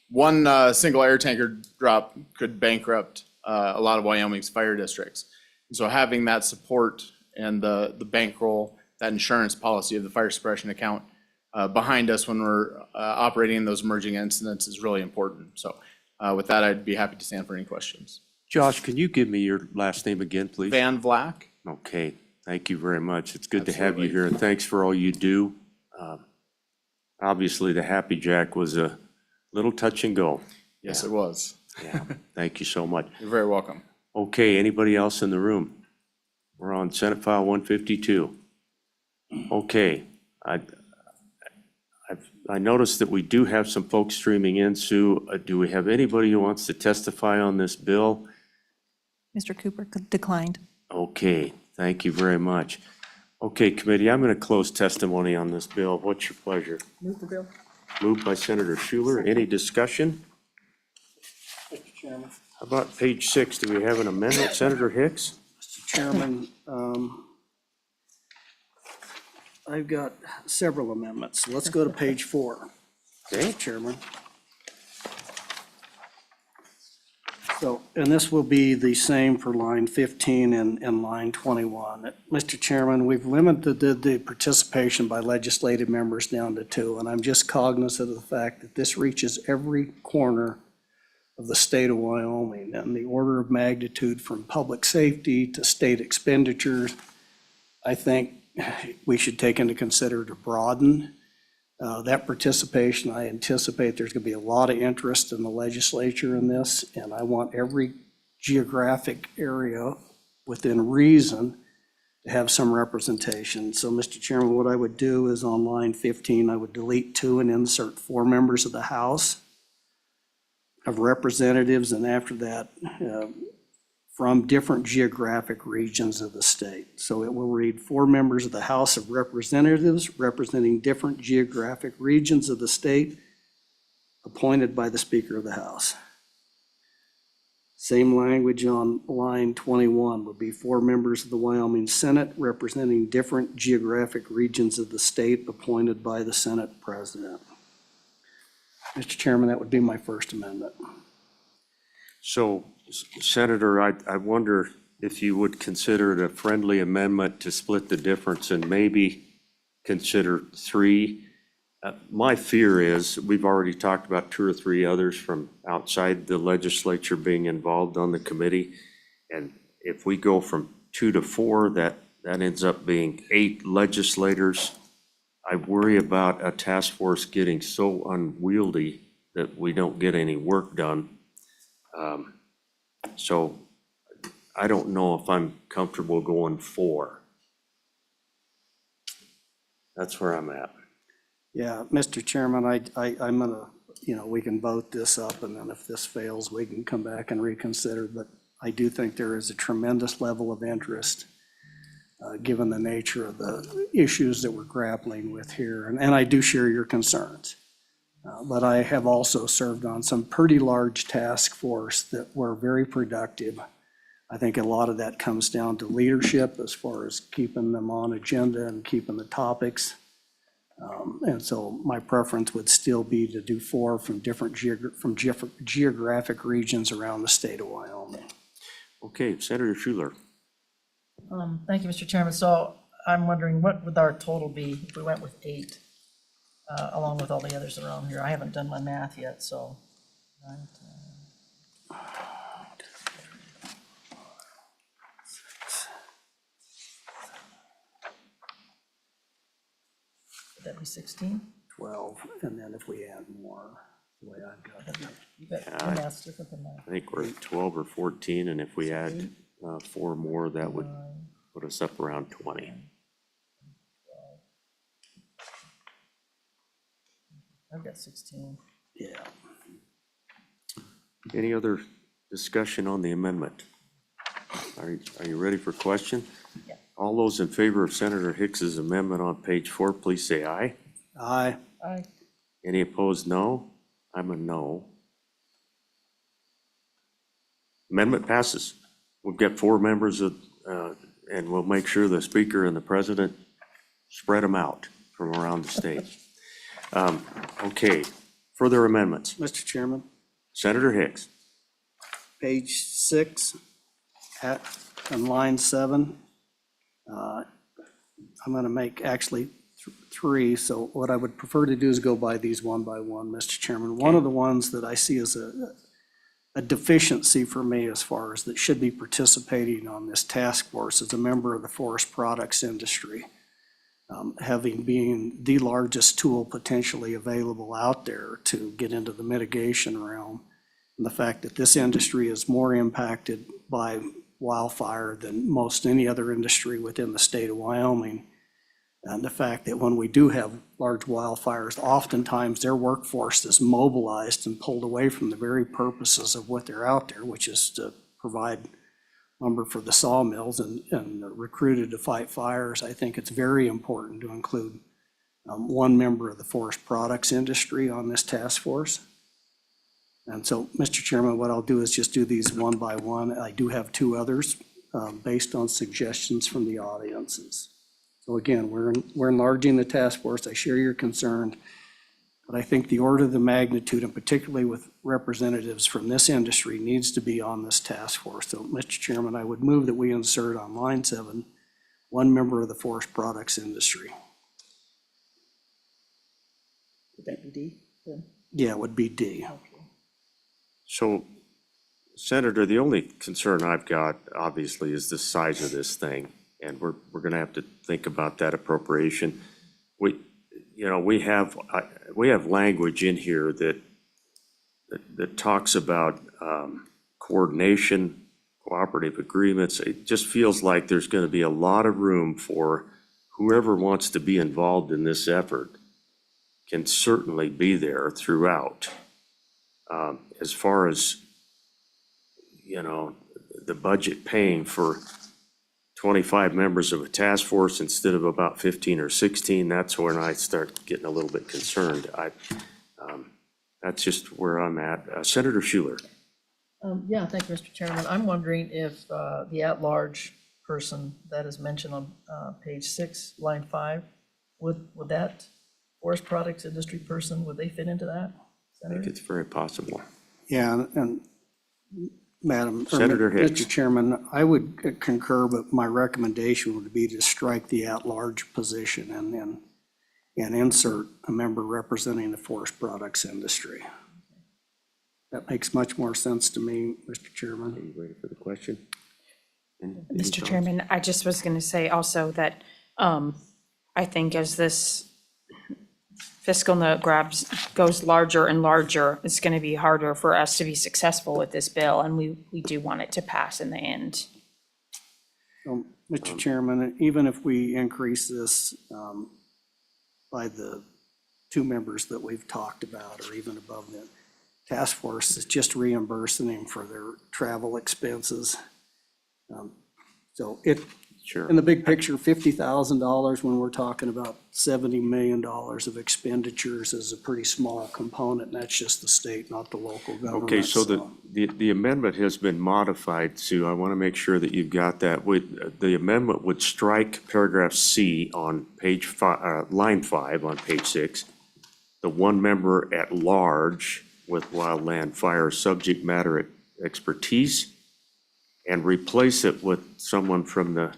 one single air tanker drop could bankrupt a lot of Wyoming's fire districts. And so having that support and the bankroll, that insurance policy of the fire suppression account behind us when we're operating in those emerging incidents is really important. So with that, I'd be happy to stand for any questions. Josh, can you give me your last name again, please? Van Vlack. Okay, thank you very much. It's good to have you here, and thanks for all you do. Obviously, the Happy Jack was a little touch and go. Yes, it was. Yeah, thank you so much. You're very welcome. Okay, anybody else in the room? We're on Senate File 152. Okay, I noticed that we do have some folks streaming in. Sue, do we have anybody who wants to testify on this bill? Mr. Cooper declined. Okay, thank you very much. Okay, committee, I'm going to close testimony on this bill. What's your pleasure? Move the bill. Moved by Senator Schuler. Any discussion? Mr. Chairman. How about page 6? Do we have an amendment, Senator Hicks? Mr. Chairman, I've got several amendments. Let's go to page 4. Okay. Mr. Chairman. So, and this will be the same for line 15 and line 21. Mr. Chairman, we've limited the participation by legislative members down to 2, and I'm just cognizant of the fact that this reaches every corner of the state of Wyoming, and the order of magnitude from public safety to state expenditures, I think we should take into consider to broaden that participation. I anticipate there's going to be a lot of interest in the legislature in this, and I want every geographic area within reason to have some representation. So, Mr. Chairman, what I would do is on line 15, I would delete 2 and insert 4 members of the House of Representatives, and after that, from different geographic regions of the state. So it will read 4 members of the House of Representatives representing different geographic regions of the state, appointed by the Speaker of the House. Same language on line 21 would be 4 members of the Wyoming Senate representing different geographic regions of the state, appointed by the Senate President. Mr. Chairman, that would be my first amendment. So, Senator, I wonder if you would consider it a friendly amendment to split the difference and maybe consider 3. My fear is, we've already talked about 2 or 3 others from outside the legislature being involved on the committee. And if we go from 2 to 4, that ends up being 8 legislators. I worry about a task force getting so unwieldy that we don't get any work done. So I don't know if I'm comfortable going 4. That's where I'm at. Yeah, Mr. Chairman, I'm gonna, we can vote this up, and then if this fails, we can come back and reconsider. But I do think there is a tremendous level of interest, given the nature of the issues that we're grappling with here. And I do share your concerns. But I have also served on some pretty large task force that were very productive. I think a lot of that comes down to leadership as far as keeping them on agenda and keeping the topics. And so my preference would still be to do 4 from different geographic regions around the state of Wyoming. Okay, Senator Schuler. Thank you, Mr. Chairman. So I'm wondering, what would our total be if we went with 8, along with all the others around here? I haven't done my math yet, so. 9, 10. Would that be 16? 12, and then if we add more, the way I've got it. You bet, your math's different than mine. I think we're at 12 or 14, and if we add 4 more, that would put us up around 20. I've got 16. Yeah. Any other discussion on the amendment? Are you ready for question? Yeah. All those in favor of Senator Hicks's amendment on page 4, please say aye. Aye. Aye. Any opposed, no? I'm a no. Amendment passes. We've got 4 members of, and we'll make sure the Speaker and the President spread them out from around the state. Okay, further amendments. Mr. Chairman, Senator Hicks. page 6, on line 7, I'm going to make actually 3, so what I would prefer to do is go by these one by one, Mr. Chairman. One of the ones that I see as a deficiency for me as far as that should be participating on this task force as a member of the forest products industry, having being the largest tool potentially available out there to get into the mitigation realm, and the fact that this industry is more impacted by wildfire than most any other industry within the state of Wyoming. And the fact that when we do have large wildfires, oftentimes their workforce is mobilized and pulled away from the very purposes of what they're out there, which is to provide lumber for the sawmills and recruited to fight fires. I think it's very important to include one member of the forest products industry on this task force. And so, Mr. Chairman, what I'll do is just do these one by one. I do have two others based on suggestions from the audiences. So again, we're enlarging the task force. I share your concern, but I think the order of the magnitude, and particularly with representatives from this industry, needs to be on this task force. So, Mr. Chairman, I would move that we insert on line 7, one member of the forest products industry. Would that be D then? Yeah, it would be D. So, Senator, the only concern I've got, obviously, is the size of this thing, and we're going to have to think about that appropriation. We have language in here that talks about coordination, cooperative agreements. It just feels like there's going to be a lot of room for whoever wants to be involved in this effort can certainly be there throughout. As far as, the budget paying for 25 members of a task force instead of about 15 or 16, that's when I start getting a little bit concerned. That's just where I'm at. Senator Schuler. Yeah, thank you, Mr. Chairman. I'm wondering if the at-large person that is mentioned on page 6, line 5, would that forest products industry person, would they fit into that? I think it's very possible. Yeah, and Madam, or Senator Hicks. Mr. Chairman, I would concur, but my recommendation would be to strike the at-large position and insert a member representing the forest products industry. That makes much more sense to me, Mr. Chairman. Are you ready for the question? Any Mr. thoughts? Chairman, I just was going to say also that I think as this fiscal note goes larger and larger, it's going to be harder for us to be successful with this bill, and we do want it to pass in the end. So, Mr. Chairman, even if we increase this by the two members that we've talked about, or even above the task force, is just reimbursing them for their travel expenses. So Sure. in the big picture, $50,000 when we're talking about $70 million of expenditures is a pretty small component, and that's just the state, not the local government. Okay, so the amendment has been modified, Sue. I want to make sure that you've got that. The amendment would strike paragraph C on page 5, line 5 on page 6, the one member at large with wildland fire subject matter expertise, and replace it with someone from the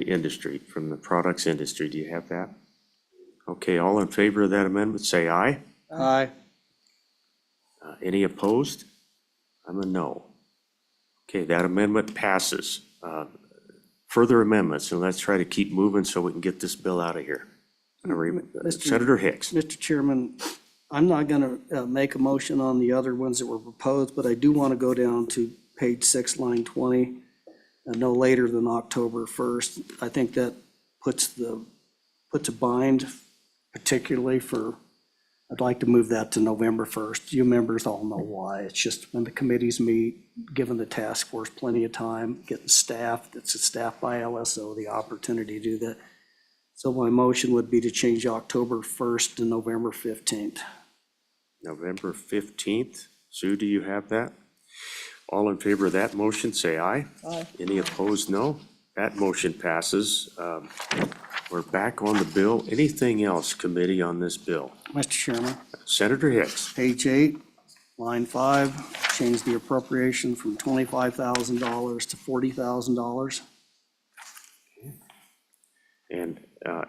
industry, from the products industry. Do you have that? Okay, all in favor of that amendment, say aye. Aye. Any opposed? I'm a no. Okay, that amendment passes. Further amendments, and let's try to keep moving so we can get this bill out of here. Senator Hicks. Mr. Chairman, I'm not going to make a motion on the other ones that were proposed, but I do want to go down to page 6, line 20. No later than October 1st. I think that puts a bind, particularly for, I'd like to move that to November 1st. You members all know why. It's just when the committees meet, giving the task force plenty of time, getting staff, that's staffed by LSO, the opportunity to do that. So my motion would be to change October 1st to November 15th. November 15th. Sue, do you have that? All in favor of that motion, say aye. Aye. Any opposed, no. That motion passes. We're back on the bill. Anything else, committee, on this bill? Mr. Chairman, Senator Hicks. page 8, line 5, change the appropriation from $25,000 to $40,000. And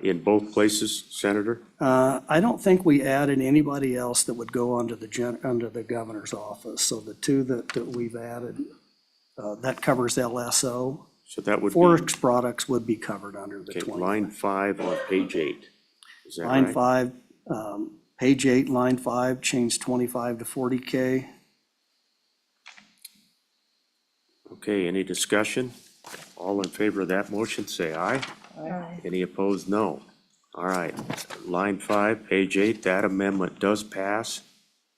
in both places, Senator? I don't think we added anybody else that would go under the governor's office. So the two that we've added, that covers LSO. So that would be. Forest products would be covered under the Okay, 20. line 5 on page 8. Is that Line right? 5, page 8, line 5, change 25 to 40K. Okay, any discussion? All in favor of that motion, say aye. Any opposed? No. All right, line 5, page 8, that amendment does pass.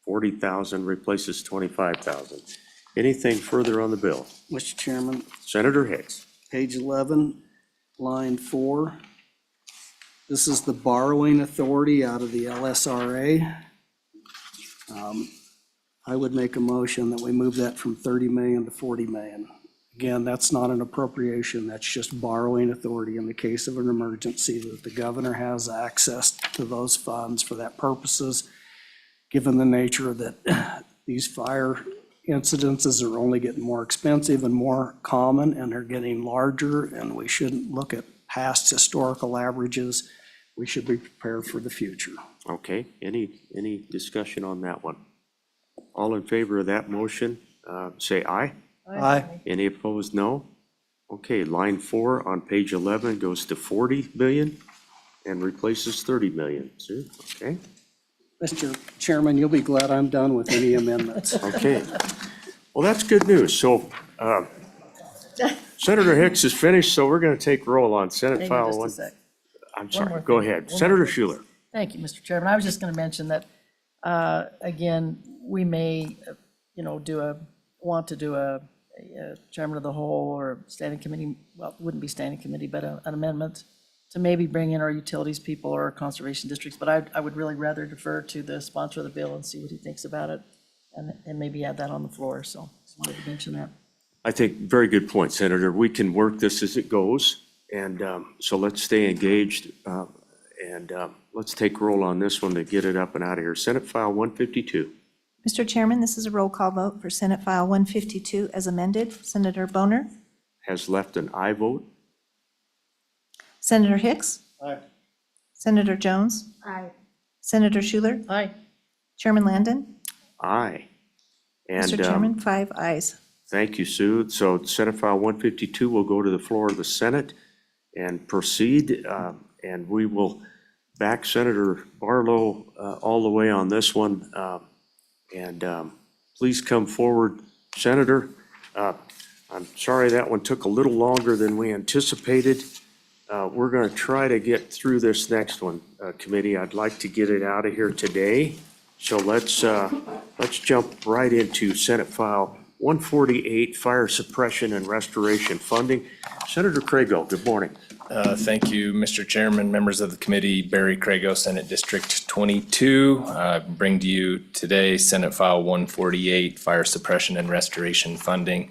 40,000 replaces 25,000. Anything further on the bill? Mr. Chairman, Senator Hicks. page 11, line 4. This is the borrowing authority out of the LSRA. I would make a motion that we move that from 30 million to 40 million. Again, that's not an appropriation, that's just borrowing authority in the case of an emergency, that the governor has access to those funds for that purposes, given the nature that these fire incidences are only getting more expensive and more common, and they're getting larger, and we shouldn't look at past historical averages. We should be prepared for the future. Okay, any discussion on that one? All in favor of that motion, say aye. Aye. Any opposed? No. Okay, line 4 on page 11 goes to 40 billion and replaces 30 million. Sue, okay? Mr. Chairman, you'll be glad I'm done with any amendments. Okay. Well, that's good news. So Senator Hicks is finished, so we're going to take roll on Senate Hang File on 1. just a sec. I'm more sorry, thing. go ahead. One more Senator thing. Schuler. Thank you, Mr. Chairman. I was just going to mention that, again, we may, want to do a chairman of the whole or standing committee, well, it wouldn't be standing committee, but an amendment to maybe bring in our utilities people or our conservation districts. But I would really rather defer to the sponsor of the bill and see what he thinks about it and maybe add that on the floor. So just wanted to mention that. I think very good point, Senator. We can work this as it goes. And so let's stay engaged and let's take roll on this one to get it up and out of here. Senate File 152. Mr. Chairman, this is a roll call vote for Senate File 152 as amended. Senator Boner, Has left an aye vote. Senator Hicks, Aye. Senator Jones, Aye. Senator Schuler, Aye. Chairman Landon. Aye. And Mr. Chairman, 5 ayes. thank you, Sue. So Senate File 152 will go to the floor of the Senate and proceed. And we will back Senator Barlow all the way on this one. And please come forward, Senator. I'm sorry that one took a little longer than we anticipated. We're going to try to get through this next one, committee. I'd like to get it out of here today. So let's jump right into Senate File 148, Fire Suppression and Restoration Funding. Senator Craigo, good morning. Thank you, Mr. Chairman, members of the committee. Barry Craigo, Senate District 22. Bring to you today Senate File 148, Fire Suppression and Restoration Funding.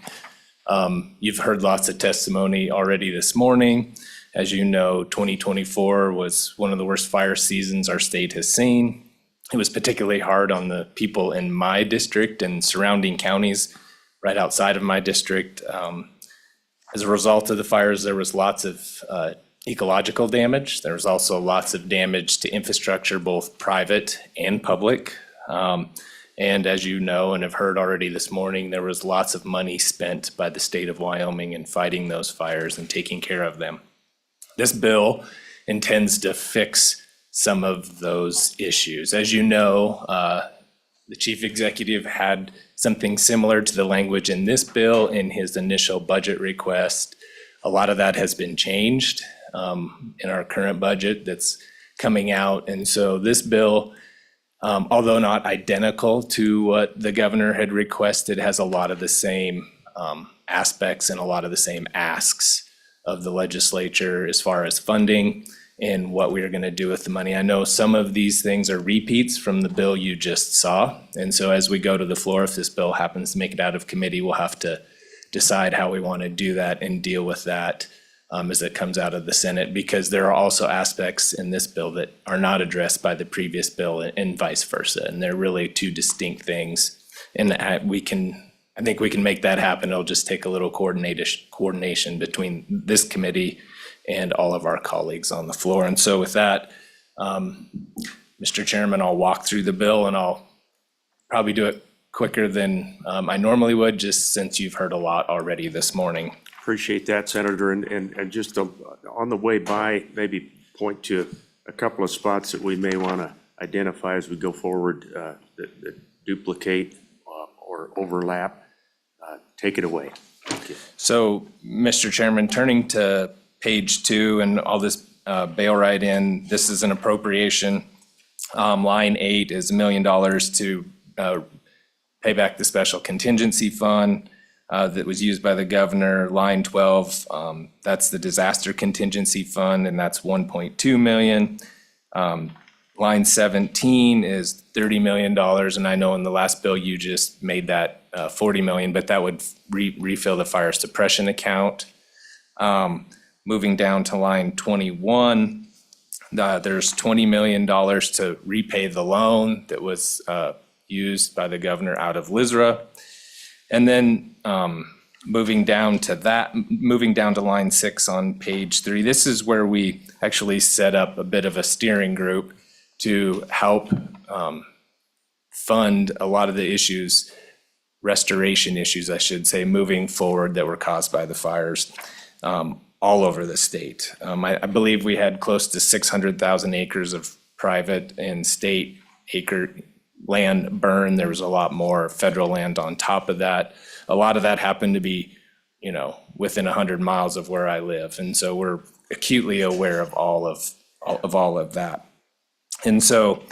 You've heard lots of testimony already this morning. As you know, 2024 was one of the worst fire seasons our state has seen. It was particularly hard on the people in my district and surrounding counties right outside of my district. As a result of the fires, there was lots of ecological damage. There was also lots of damage to infrastructure, both private and public. And as you know and have heard already this morning, there was lots of money spent by the state of Wyoming in fighting those fires and taking care of them. This bill intends to fix some of those issues. As you know, the chief executive had something similar to the language in this bill in his initial budget request. A lot of that has been changed in our current budget that's coming out. And so this bill, although not identical to what the governor had requested, has a lot of the same aspects and a lot of the same asks of the legislature as far as funding and what we are going to do with the money. I know some of these things are repeats from the bill you just saw. And so as we go to the floor, if this bill happens to make it out of committee, we'll have to decide how we want to do that and deal with that as it comes out of the Senate, because there are also aspects in this bill that are not addressed by the previous bill and vice versa. And they're really two distinct things. And I think we can make that happen. It'll just take a little coordination between this committee and all of our colleagues on the floor. And so with that, Mr. Chairman, I'll walk through the bill and I'll probably do it quicker than I normally would, just since you've heard a lot already this morning. Appreciate that, Senator. And just on the way by, maybe point to a couple of spots that we may want to identify as we go forward that duplicate or overlap. Take it away. Thank you. So, Mr. Chairman, turning to page 2, and I'll just bail right in. This is an appropriation. Line 8 is $1 million to pay back the special contingency fund that was used by the governor. Line 12, that's the disaster contingency fund, and that's 1.2 million. Line 17 is $30 million, and I know in the last bill you just made that 40 million, but that would refill the fire suppression account. Moving down to line 21, there's $20 million to repay the loan that was used by the governor out of LISRA. And then moving down to line 6 on page 3, this is where we actually set up a bit of a steering group to help fund a lot of the issues, restoration issues, I should say, moving forward that were caused by the fires all over the state. I believe we had close to 600,000 acres of private and state acre land burned. There was a lot more federal land on top of that. A lot of that happened to be, within 100 miles of where I live. And so we're acutely aware of all of that. And so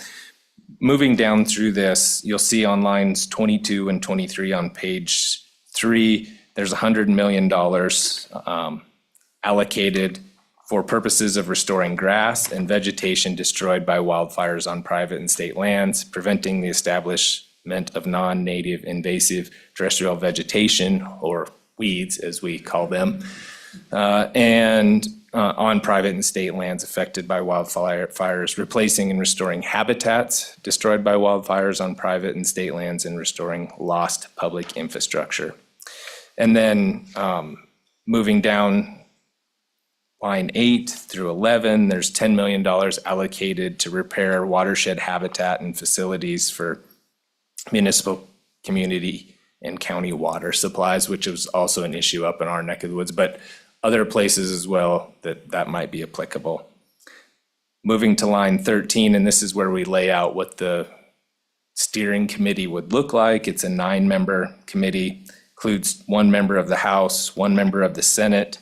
moving down through this, you'll see on lines 22 and 23 on page 3, there's $100 million allocated for purposes of restoring grass and vegetation destroyed by wildfires on private and state lands, preventing the establishment of non-native invasive terrestrial vegetation, or weeds as we call them, and on private and state lands affected by wildfires, replacing and restoring habitats destroyed by wildfires on private and state lands, and restoring lost public infrastructure. And then moving down line 8 through 11, there's $10 million allocated to repair watershed habitat and facilities for municipal, community, and county water supplies, which was also an issue up in our neck of the woods, but other places as well that might be applicable. Moving to line 13, and this is where we lay out what the steering committee would look like. It's a 9-member committee, includes 1 member of the House, 1 member of the Senate,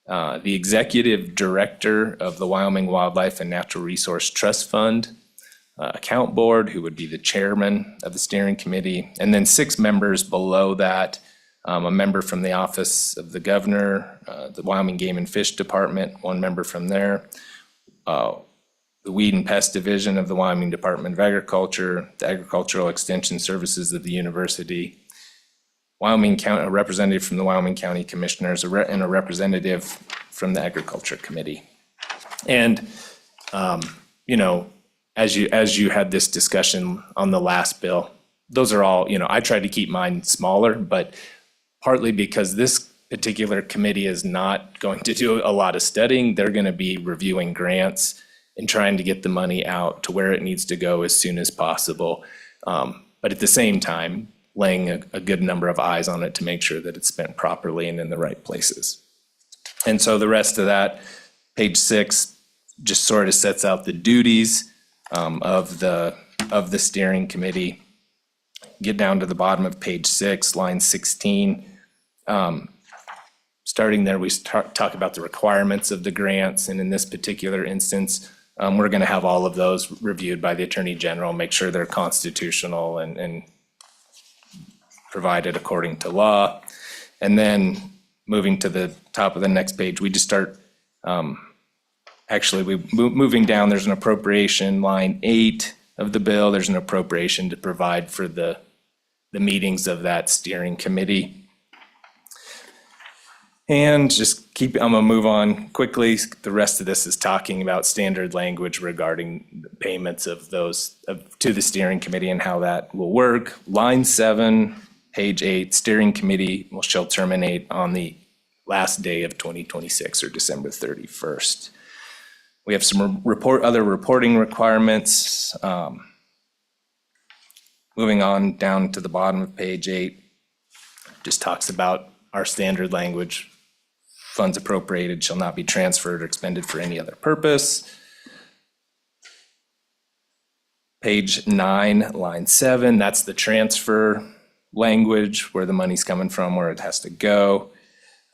the executive director of the Wyoming Wildlife and Natural Resource Trust Fund, account board, who would be the chairman of the steering committee, and then 6 members below that, a member from the office of the governor, the Wyoming Game and Fish Department, 1 member from there, the Weed and Pest Division of the Wyoming Department of Agriculture, the Agricultural Extension Services of the university, Wyoming County, a representative from the Wyoming County Commissioners, and a representative from the Agriculture Committee. And, as you had this discussion on the last bill, those are all, I tried to keep mine smaller, but partly because this particular committee is not going to do a lot of studying. They're going to be reviewing grants and trying to get the money out to where it needs to go as soon as possible. But at the same time, laying a good number of eyes on it to make sure that it's spent properly and in the right places. And so the rest of that, page 6, just sort of sets out the duties of the steering committee. Get down to the bottom of page 6, line 16. Starting there, we talk about the requirements of the grants, and in this particular instance, we're going to have all of those reviewed by the Attorney General, make sure they're constitutional and provided according to law. And then moving to the top of the next page, we just start, moving down, there's an appropriation, line 8 of the bill, there's an appropriation to provide for the meetings of that steering committee. And I'm gonna move on quickly. The rest of this is talking about standard language regarding payments of those to the steering committee and how that will work. Line 7, page 8, steering committee shall terminate on the last day of 2026 or December 31st. We have some other reporting requirements. Moving on down to the bottom of page 8, just talks about our standard language. Funds appropriated shall not be transferred or expended for any other purpose. Page 9, line 7, that's the transfer language, where the money's coming from, where it has to go.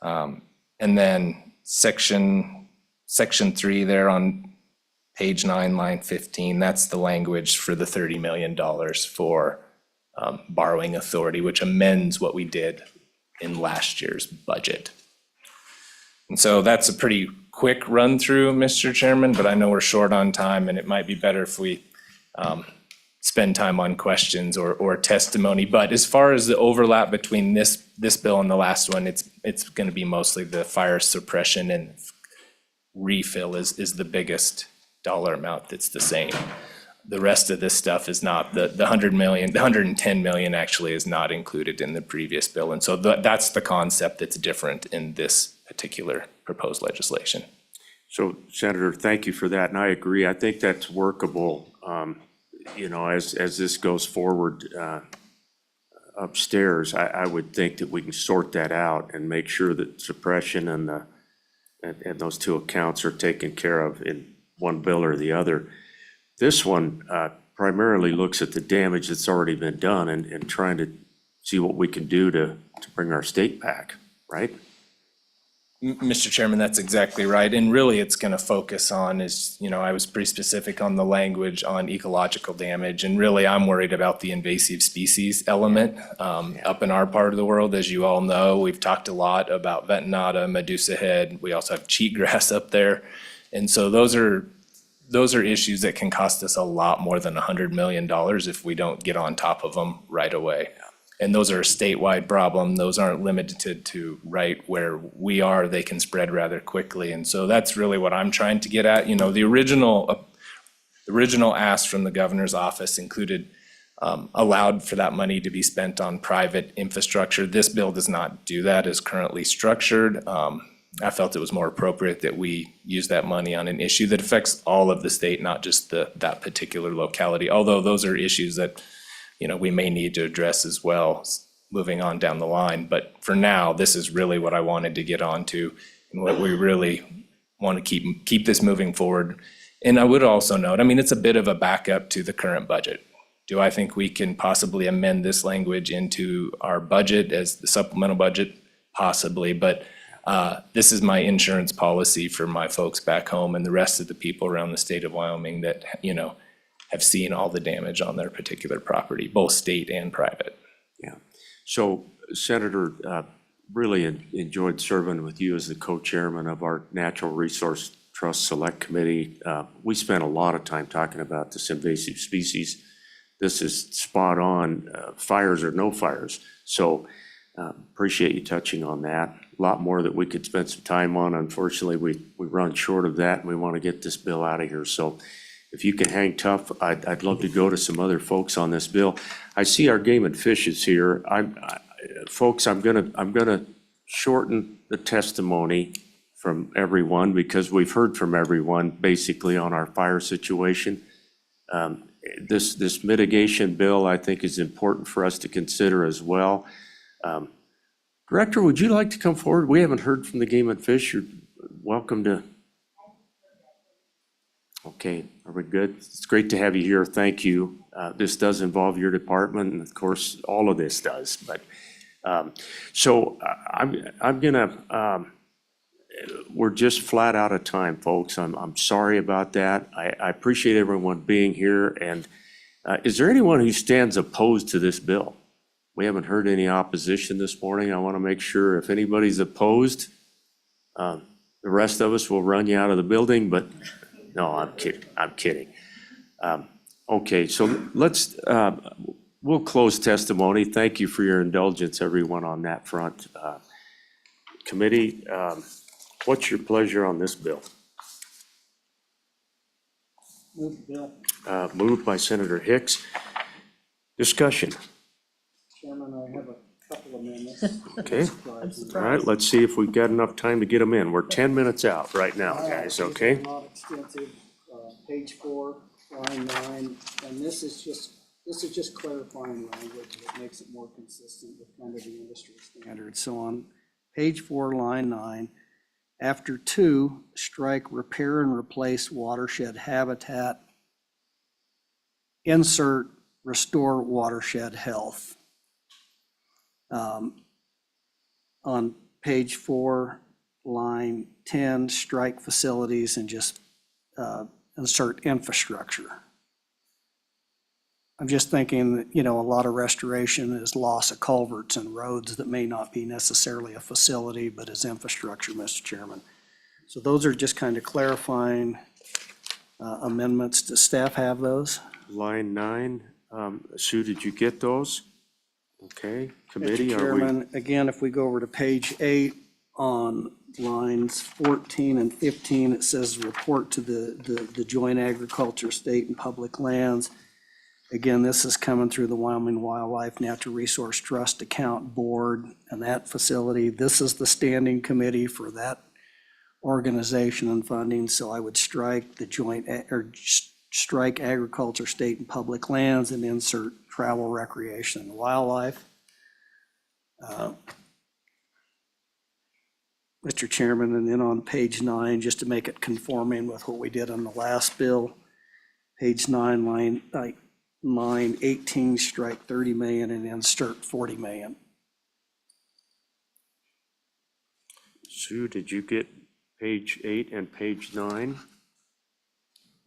And then section 3 there on page 9, line 15, that's the language for the $30 million for borrowing authority, which amends what we did in last year's budget. And so that's a pretty quick run through, Mr. Chairman, but I know we're short on time and it might be better if we spend time on questions or testimony. But as far as the overlap between this bill and the last one, it's going to be mostly the fire suppression and refill is the biggest dollar amount that's the same. The rest of this stuff is not, the 100 million, the 110 million actually is not included in the previous bill. And so that's the concept that's different in this particular proposed legislation. So Senator, thank you for that, and I agree. I think that's workable, as this goes forward upstairs. I would think that we can sort that out and make sure that suppression and those two accounts are taken care of in one bill or the other. This one primarily looks at the damage that's already been done and trying to see what we can do to bring our state back, right? Mr. Chairman, that's exactly right. And really it's going to focus on I was pretty specific on the language on ecological damage. And really I'm worried about the invasive species element up in our part of the world. As you all know, we've talked a lot about Ventonata, Medusa head. We also have cheatgrass up there. And so those are issues that can cost us a lot more than $100 million if we don't get on top of them right away. And those are a statewide problem. Those aren't limited to right where we are. They can spread rather quickly. And so that's really what I'm trying to get at. The original ask from the governor's office included allowed for that money to be spent on private infrastructure. This bill does not do that as currently structured. I felt it was more appropriate that we use that money on an issue that affects all of the state, not just that particular locality. Although those are issues that we may need to address as well, moving on down the line. But for now, this is really what I wanted to get onto and what we really want to keep this moving forward. And I would also note, it's a bit of a backup to the current budget. Do I think we can possibly amend this language into our budget as the supplemental budget? Possibly, but this is my insurance policy for my folks back home and the rest of the people around the state of Wyoming that, have seen all the damage on their particular property, both state and private. Yeah. So Senator, really enjoyed serving with you as the co-chairman of our Natural Resource Trust Select Committee. We spent a lot of time talking about this invasive species. This is spot on, fires or no fires. So appreciate you touching on that. A lot more that we could spend some time on. Unfortunately, we run short of that and we want to get this bill out of here. So if you can hang tough, I'd love to go to some other folks on this bill. I see our Game and Fish is here. Folks, I'm gonna shorten the testimony from everyone because we've heard from everyone basically on our fire situation. This mitigation bill, I think, is important for us to consider as well. Director, would you like to come forward? We haven't heard from the Game and Fish. You're welcome to. Okay, are we good? It's great to have you here. Thank you. This does involve your department, and of course, all of this does. But so I'm gonna. We're just flat out of time, folks. I'm sorry about that. I appreciate everyone being here. And is there anyone who stands opposed to this bill? We haven't heard any opposition this morning. I want to make sure if anybody's opposed, the rest of us will run you out of the building. But no, I'm kidding. I'm kidding. Okay, so we'll close testimony. Thank you for your indulgence, everyone, on that front. Committee, what's your pleasure on this bill? Move the bill. Moved by Senator Hicks. Discussion. Chairman, I have a couple of minutes. Okay. All right, let's see if we've got enough time to get them in. We're 10 minutes out right now, guys, okay? Not extensive, page 4, line 9, and this is just clarifying language that makes it more consistent with kind of the industry standard. So on page 4, line 9, after 2, strike repair and replace watershed habitat, insert restore watershed health. On page 4, line 10, strike facilities and just insert infrastructure. I'm just thinking that, a lot of restoration is loss of culverts and roads that may not be necessarily a facility, but is infrastructure, Mr. Chairman. So those are just kind of clarifying amendments. Does staff have those? Line 9, Sue, did you get those? Okay, committee, Mr. are we? Chairman, again, if we go over to page 8 on lines 14 and 15, it says report to the Joint Agriculture, State and Public Lands. Again, this is coming through the Wyoming Wildlife Natural Resource Trust Account Board and that facility. This is the standing committee for that organization and funding, so I would strike the strike agriculture, state and public lands and insert travel, recreation and wildlife. Mr. Chairman, and then on page 9, just to make it conforming with what we did on the last bill, page 9, line 18, strike 30 million and insert 40 million. Sue, did you get page 8 and page 9?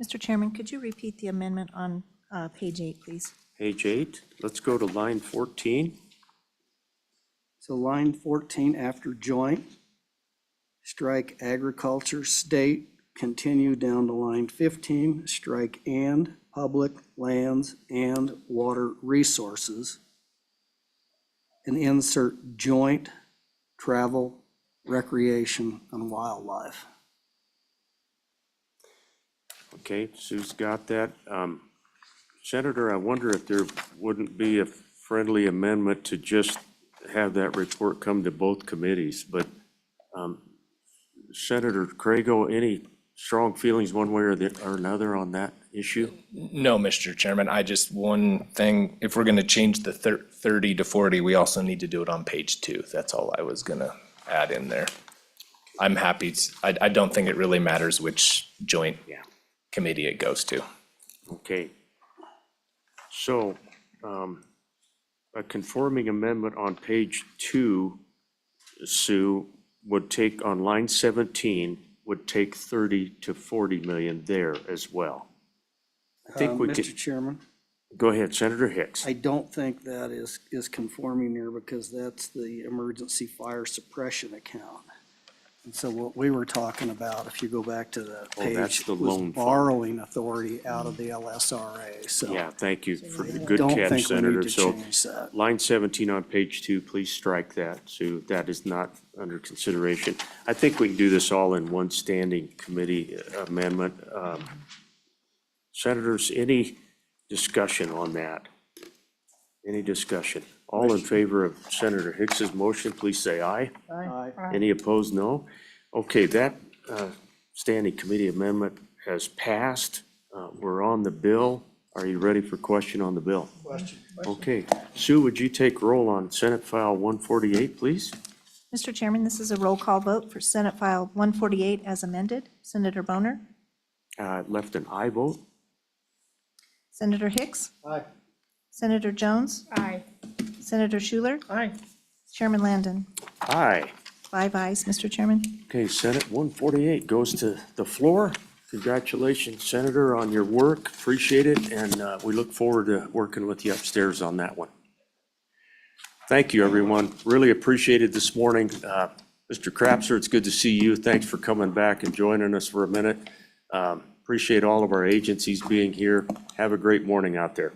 Mr. Chairman, could you repeat the amendment on page 8, please? Page 8, let's go to line 14. So line 14, after joint, strike agriculture, state, continue down to line 15, strike and public lands and water resources, and insert joint travel, recreation, and wildlife. Okay, Sue's got that. Senator, I wonder if there wouldn't be a friendly amendment to just have that report come to both committees, but Senator Crago, any strong feelings one way or another on that issue? No, Mr. Chairman, one thing, if we're gonna change the 30 to 40, we also need to do it on page 2. That's all I was gonna add in there. I'm happy, I don't think it really matters which joint committee it goes to. Okay. So, a conforming amendment on page 2, Sue, would take, on line 17, would take 30 to 40 million there as well. I think we could, Mr. Chairman, go ahead, Senator Hicks. I don't think that is conforming there because that's the emergency fire suppression account. And so what we were talking about, if you go back to the Oh, that's page, the was loan fund. borrowing authority out of the LSRA, so. Yeah, thank you for the I good don't catch, think we need Senator. to So, change that. line 17 on page 2, please strike that, Sue. That is not under consideration. I think we can do this all in one standing committee amendment. Senators, any discussion on that? Any discussion? All in favor of Senator Hicks's motion, please say aye. Aye. Any opposed, no? Okay, that standing committee amendment has passed. We're on the bill. Are you ready for question on the bill? Question. Okay. Sue, would you take roll on Senate File 148, please? Mr. Chairman, this is a roll call vote for Senate File 148 as amended. Senator Boner, Left an aye vote. Senator Hicks, Aye. Senator Jones, Aye. Senator Schuler, Aye. Chairman Landon. Aye. 5 ayes, Mr. Chairman. Okay, Senate 148 goes to the floor. Congratulations, Senator, on your work. Appreciate it, and we look forward to working with you upstairs on that one. Thank you, everyone. Really appreciated this morning. Mr. Crapser, it's good to see you. Thanks for coming back and joining us for a minute. Appreciate all of our agencies being here. Have a great morning out there.